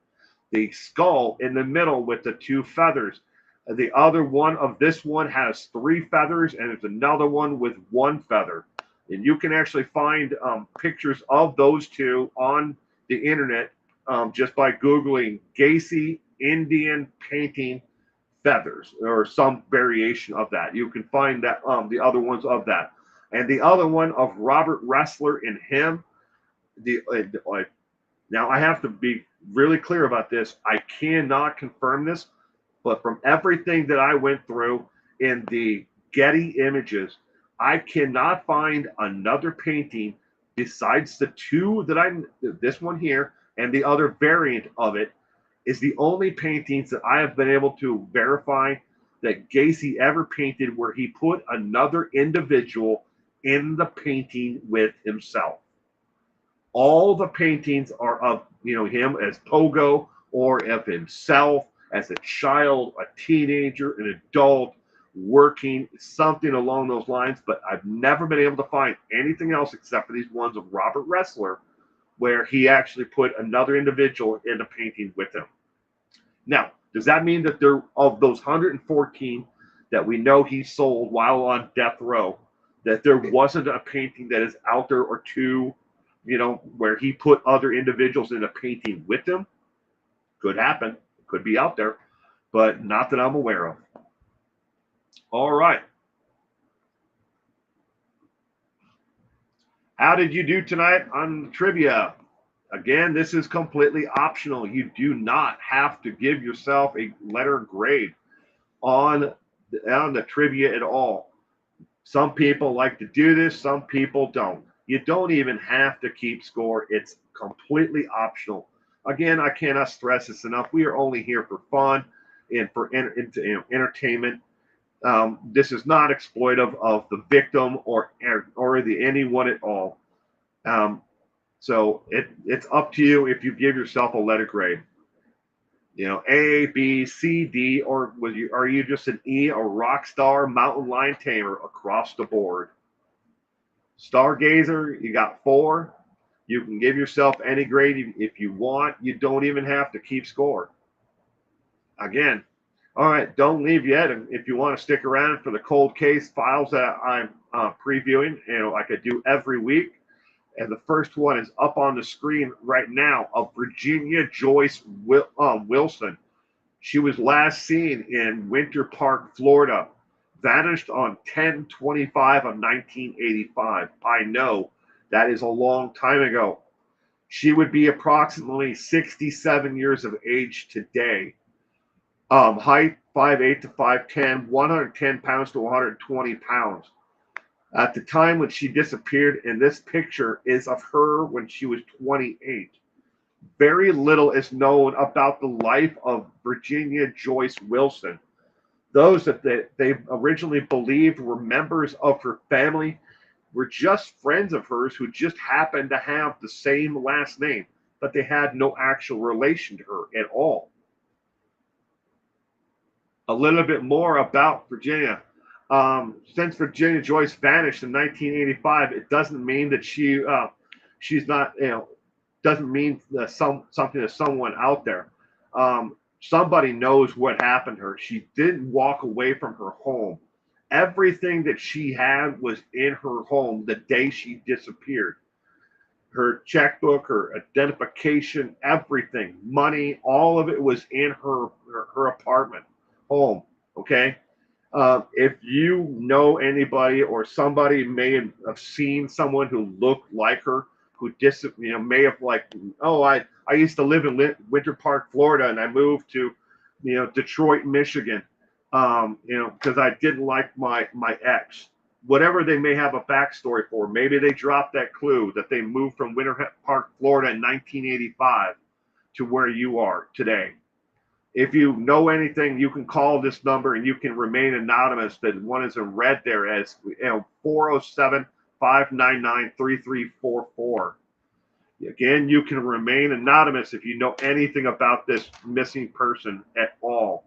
The skull in the middle with the 2 feathers. The other one of this one has 3 feathers, and there's another one with 1 feather. And you can actually find pictures of those 2 on the internet just by Googling Gacy Indian painting feathers or some variation of that. You can find that the other ones of that. And the other one of Robert Ressler and him. Now, I have to be really clear about this. I cannot confirm this. But from everything that I went through in the Getty images, I cannot find another painting besides the 2 this one here and the other variant of it is the only paintings that I have been able to verify that Gacy ever painted where he put another individual in the painting with himself. All the paintings are of him as Pogo or of himself as a child, a teenager, an adult, working, something along those lines. But I've never been able to find anything else except for these ones of Robert Ressler, where he actually put another individual in the painting with him. Now, does that mean that there of those 114 that we know he sold while on death row, that there wasn't a painting that is out there or two, where he put other individuals in a painting with him? Could happen. Could be out there, but not that I'm aware of. All right. How did you do tonight on trivia? Again, this is completely optional. You do not have to give yourself a letter grade on the trivia at all. Some people like to do this, some people don't. You don't even have to keep score. It's completely optional. Again, I cannot stress this enough. We are only here for fun and for entertainment. This is not exploitive of the victim or the anyone at all. So it's up to you if you give yourself a letter grade. A, B, C, D, or are you just an E, a rock star mountain lion tamer across the board? Stargazer, you got 4. You can give yourself any grade if you want. You don't even have to keep score. Again, all right, don't leave yet. And if you want to stick around for the cold case files that I'm previewing, like I do every week. And the first one is up on the screen right now of Virginia Joyce Wilson. She was last seen in Winter Park, Florida. Vanished on 10/25 of 1985. I know that is a long time ago. She would be approximately 67 years of age today. Height 5'8" to 5'10", 110 pounds to 120 pounds. At the time when she disappeared, and this picture is of her when she was 28. Very little is known about the life of Virginia Joyce Wilson. Those that they originally believed were members of her family were just friends of hers who just happened to have the same last name, but they had no actual relation to her at all. A little bit more about Virginia. Since Virginia Joyce vanished in 1985, it doesn't mean that she's not, doesn't mean something to someone out there. Somebody knows what happened to her. She didn't walk away from her home. Everything that she had was in her home the day she disappeared. Her checkbook, her identification, everything, money, all of it was in her apartment, home. Okay. If you know anybody or somebody may have seen someone who looked like her, who may have I used to live in Winter Park, Florida, and I moved to, Detroit, Michigan, because I didn't like my ex. Whatever they may have a backstory for, maybe they dropped that clue that they moved from Winter Park, Florida in 1985 to where you are today. If you know anything, you can call this number and you can remain anonymous. That one is in red there as 407-599-3344. Again, you can remain anonymous if you know anything about this missing person at all.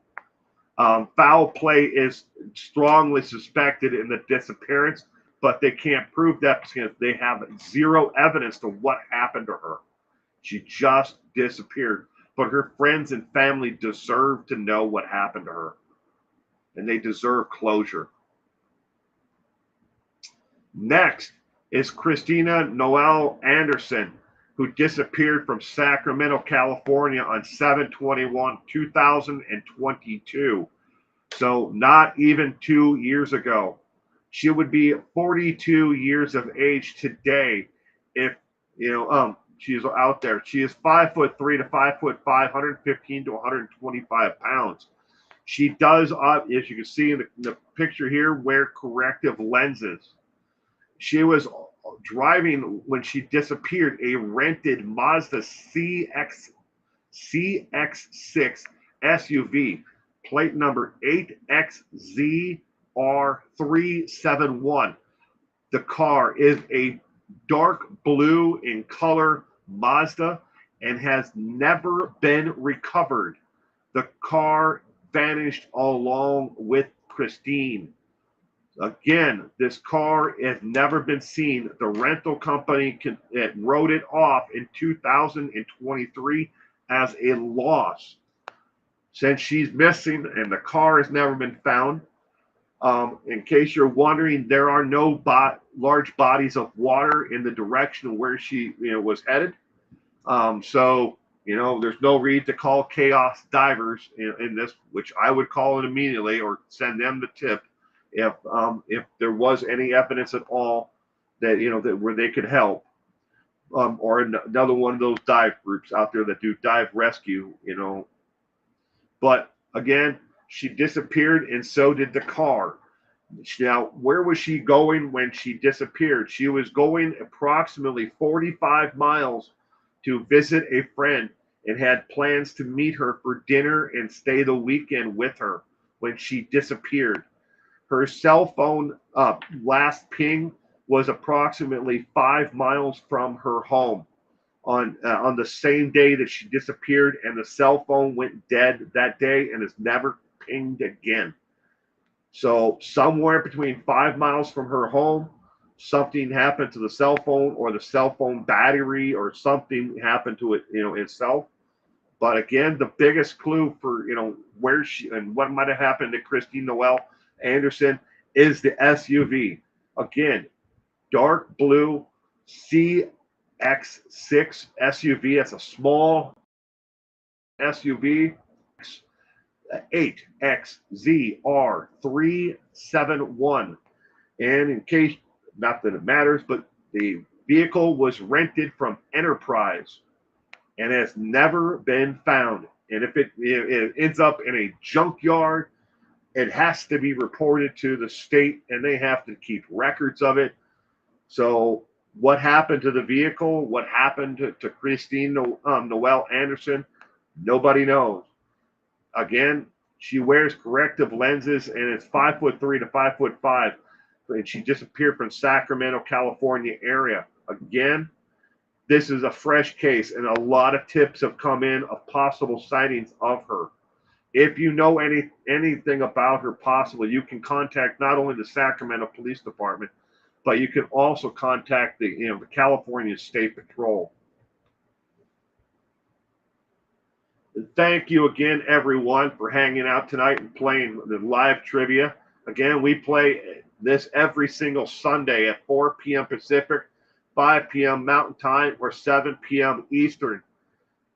Foul play is strongly suspected in the disappearance, but they can't prove that because they have zero evidence to what happened to her. She just disappeared. But her friends and family deserve to know what happened to her. And they deserve closure. Next is Christina Noel Anderson, who disappeared from Sacramento, California on 7/21/2022. So not even 2 years ago. She would be 42 years of age today if, she's out there. She is 5'3" to 5'5", 115 to 125 pounds. She does, as you can see in the picture here, wear corrective lenses. She was driving when she disappeared a rented Mazda CX6 SUV. plate number 8XZR371. The car is a dark blue in color Mazda and has never been recovered. The car vanished along with Christine. Again, this car has never been seen. The rental company wrote it off in 2023 as a loss. Since she's missing and the car has never been found, in case you're wondering, there are no large bodies of water in the direction where she was headed. So there's no reason to call chaos divers in this, which I would call it immediately or send them the tip if there was any evidence at all that that where they could help, or another one of those dive groups out there that do dive rescue. But again, she disappeared, and so did the car. Now, where was she going when she disappeared? She was going approximately 45 miles to visit a friend and had plans to meet her for dinner and stay the weekend with her when she disappeared. Her cell phone last ping was approximately 5 miles from her home on the same day that she disappeared, and the cell phone went dead that day and has never pinged again. So somewhere between 5 miles from her home, something happened to the cell phone, or the cell phone battery, or something happened to it, itself. But again, the biggest clue for where she and what might have happened to Christine Noel Anderson is the SUV. Again, dark blue CX6 SUV. It's a small SUV. 8XZR371. And in case, not that it matters, but the vehicle was rented from Enterprise and has never been found. And if it ends up in a junkyard, it has to be reported to the state, and they have to keep records of it. So what happened to the vehicle? What happened to Christine Noel Anderson? Nobody knows. Again, she wears corrective lenses and is 5'3" to 5'5", and she disappeared from Sacramento, California area. Again, this is a fresh case, and a lot of tips have come in of possible sightings of her. If you know anything about her possibly, you can contact not only the Sacramento Police Department, but you can also contact the California State Patrol. Thank you again, everyone, for hanging out tonight and playing the live trivia. Again, we play this every single Sunday at 4 p.m. Pacific, 5 p.m. Mountain Time, or 7 p.m. Eastern.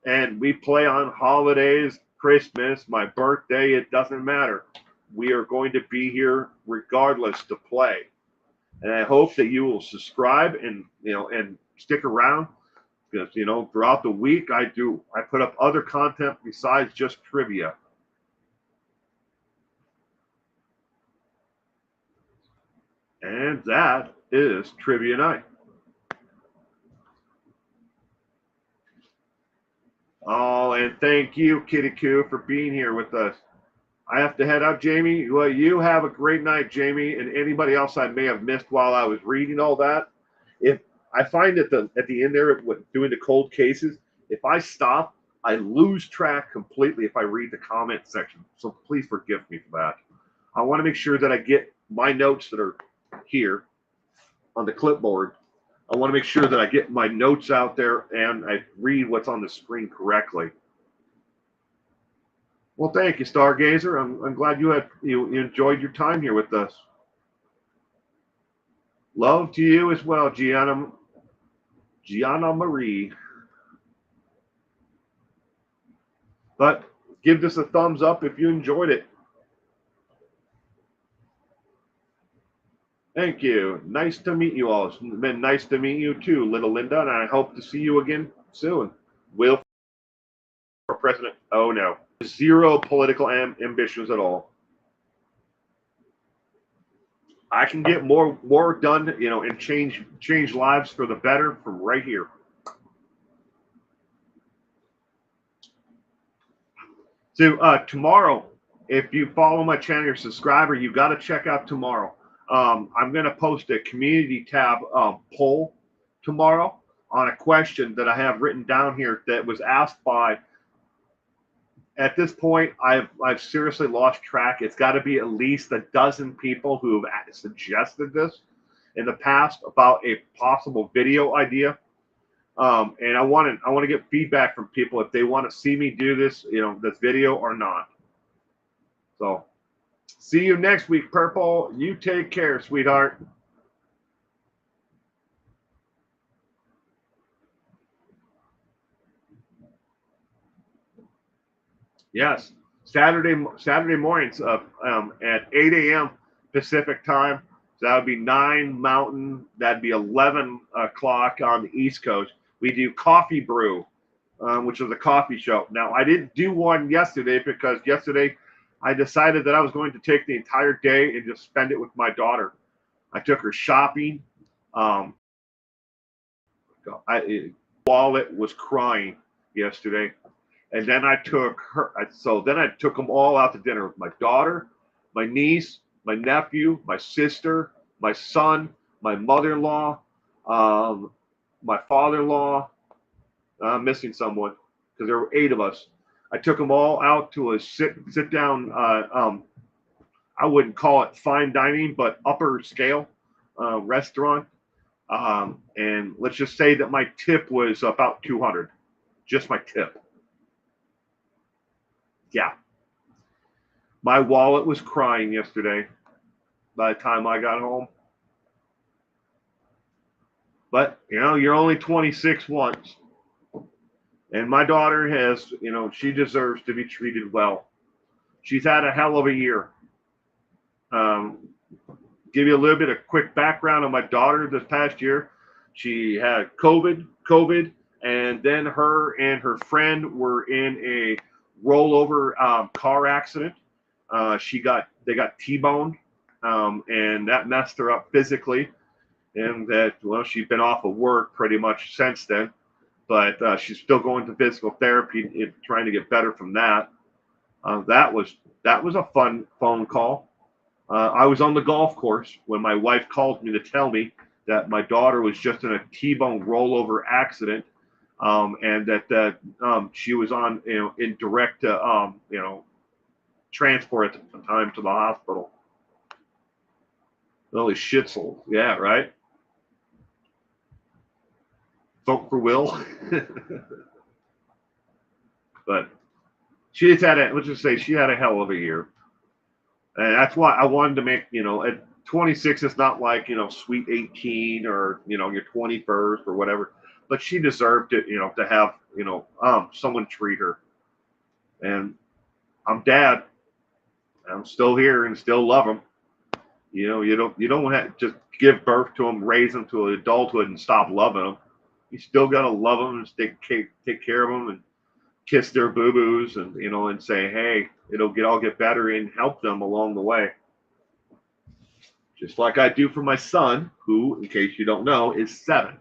And we play on holidays, Christmas, my birthday, it doesn't matter. We are going to be here regardless to play. And I hope that you will subscribe and stick around. Because throughout the week I put up other content besides just trivia. And that is Trivia Night. Oh, and thank you, Kitty Coo, for being here with us. I have to head out, Jamie. Well, you have a great night, Jamie, and anybody else I may have missed while I was reading all that. If I find at the end there, doing the cold cases, if I stop, I lose track completely if I read the comment section. So please forgive me for that. I want to make sure that I get my notes that are here on the clipboard. I want to make sure that I get my notes out there and I read what's on the screen correctly. Well, thank you, Stargazer. I'm glad you enjoyed your time here with us. Love to you as well, Gianna Marie. But give this a thumbs up if you enjoyed it. Thank you. Nice to meet you all. It's been nice to meet you too, little Linda, and I hope to see you again soon. Will for president? Oh no. Zero political ambitions at all. I can get more done, and change lives for the better from right here. So tomorrow if you follow my channel, you're a subscriber, you got to check out tomorrow. I'm going to post a community tab poll tomorrow on a question that I have written down here that was asked by, at this point, I've seriously lost track. It's got to be at least a dozen people who have suggested this in the past about a possible video idea. And I want to get feedback from people if they want to see me do this, this video or not. So, see you next week, Purple. You take care, sweetheart. Yes, Saturday mornings at 8 a.m. Pacific time. So that would be 9 Mountain. That'd be 11 o'clock on the East Coast. We do Coffee Brew, which is a coffee show. Now, I didn't do one yesterday because yesterday I decided that I was going to take the entire day and just spend it with my daughter. I took her shopping. Wallet was crying yesterday. And then I took her. Then I took them all out to dinner with my daughter, my niece, my nephew, my sister, my son, my mother-in-law, my father-in-law. I'm missing someone because there were 8 of us. I took them all out to a sit down. I wouldn't call it fine dining, but upper scale restaurant. And let's just say that my tip was about 200, just my tip. Yeah. My wallet was crying yesterday by the time I got home. But, you're only 26 once. And my daughter has, she deserves to be treated well. She's had a hell of a year. Give you a little bit of quick background on my daughter this past year. She had COVID, and then her and her friend were in a rollover car accident. They got T-boned, and that messed her up physically. And that, she's been off of work pretty much since then, but she's still going to physical therapy and trying to get better from that. That was a fun phone call. I was on the golf course when my wife called me to tell me that my daughter was just in a T-bone rollover accident, and that she was on, in direct, transport at the time to the hospital. Holy shitsel, yeah, right. Vote for Will. But she just had let's just say she had a hell of a year. And that's why I wanted to make, at 26, it's not like, sweet 18 or, your 21st or whatever. But she deserved it, to have, someone treat her. And I'm dad. I'm still here and still love him. You don't want to just give birth to them, raise them to adulthood and stop loving them. You still got to love them and take care of them and kiss their boo-boos and, and say, hey, it'll all get better and help them along the way. Just like I do for my son, who, in case you don't know, is 7.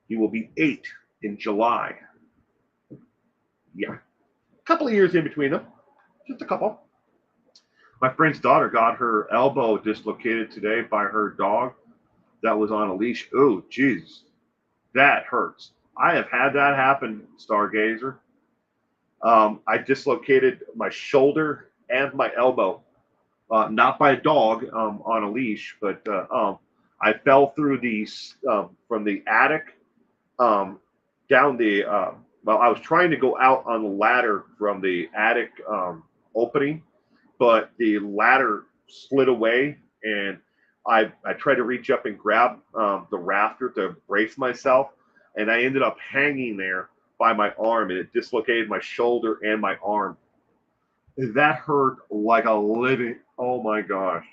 He will be 8 in July. Yeah. A couple of years in between them. Just a couple. My friend's daughter got her elbow dislocated today by her dog that was on a leash. Oh, jeez. That hurts. I have had that happen, Stargazer. I dislocated my shoulder and my elbow, not by a dog on a leash, but I fell through from the attic down the. Well, I was trying to go out on the ladder from the attic opening, but the ladder slid away, and I tried to reach up and grab the rafter to brace myself, and I ended up hanging there by my arm, and it dislocated my shoulder and my arm. That hurt like a living. Oh my gosh.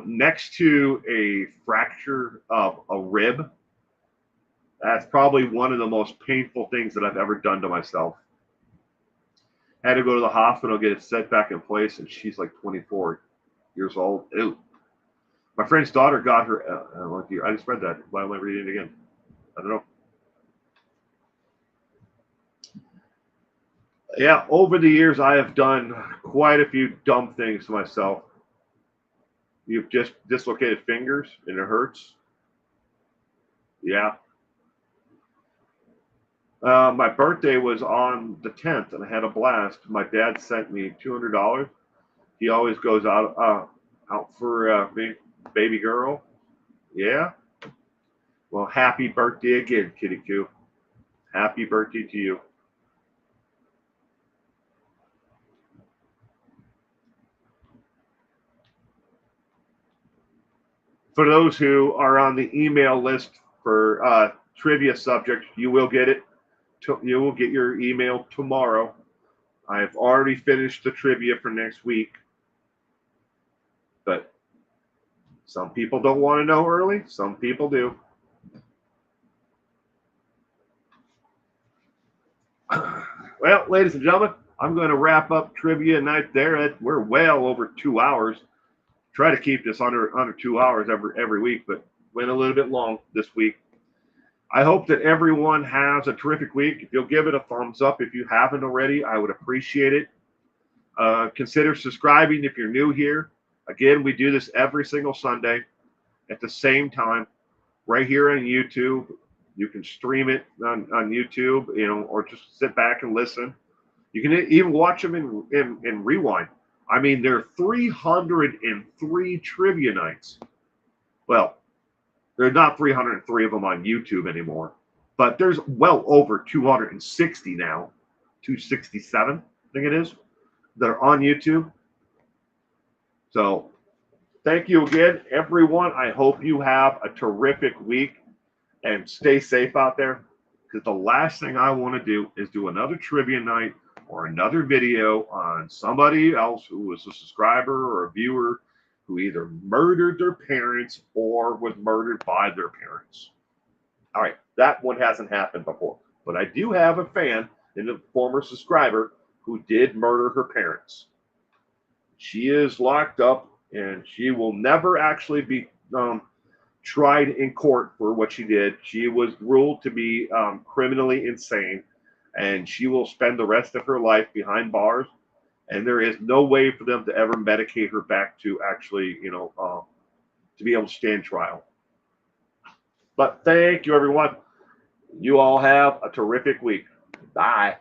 Next to a fracture of a rib, that's probably one of the most painful things that I've ever done to myself. Had to go to the hospital, get it set back in place, and she's like 24 years old. Ew. My friend's daughter got her. I just read that. Why am I reading it again? I don't know. Yeah, over the years, I have done quite a few dumb things to myself. You've just dislocated fingers and it hurts. Yeah. My birthday was on the 10th, and I had a blast. My dad sent me $200. He always goes out for me, baby girl. Yeah. Well, happy birthday again, Kitty Coo. Happy birthday to you. For those who are on the email list for trivia subject, you will get it. You will get your email tomorrow. I've already finished the trivia for next week, but some people don't want to know early. Some people do. Well, ladies and gentlemen, I'm going to wrap up trivia night there. We're well over 2 hours. Try to keep this under 2 hours every week, but went a little bit long this week. I hope that everyone has a terrific week. If you'll give it a thumbs up if you haven't already, I would appreciate it. Consider subscribing if you're new here. Again, we do this every single Sunday at the same time, right here on YouTube. You can stream it on YouTube, or just sit back and listen. You can even watch them in rewind. I mean, there are 303 trivia nights. Well, there are not 303 of them on YouTube anymore, but there's well over 260 now, 267, I think it is, that are on YouTube. So thank you again, everyone. I hope you have a terrific week and stay safe out there, because the last thing I want to do is do another trivia night or another video on somebody else who was a subscriber or a viewer who either murdered their parents or was murdered by their parents. All right, that one hasn't happened before, but I do have a fan and a former subscriber who did murder her parents. She is locked up, and she will never actually be tried in court for what she did. She was ruled to be criminally insane, and she will spend the rest of her life behind bars. And there is no way for them to ever medicate her back to actually, to be able to stand trial. But thank you, everyone. You all have a terrific week. Bye.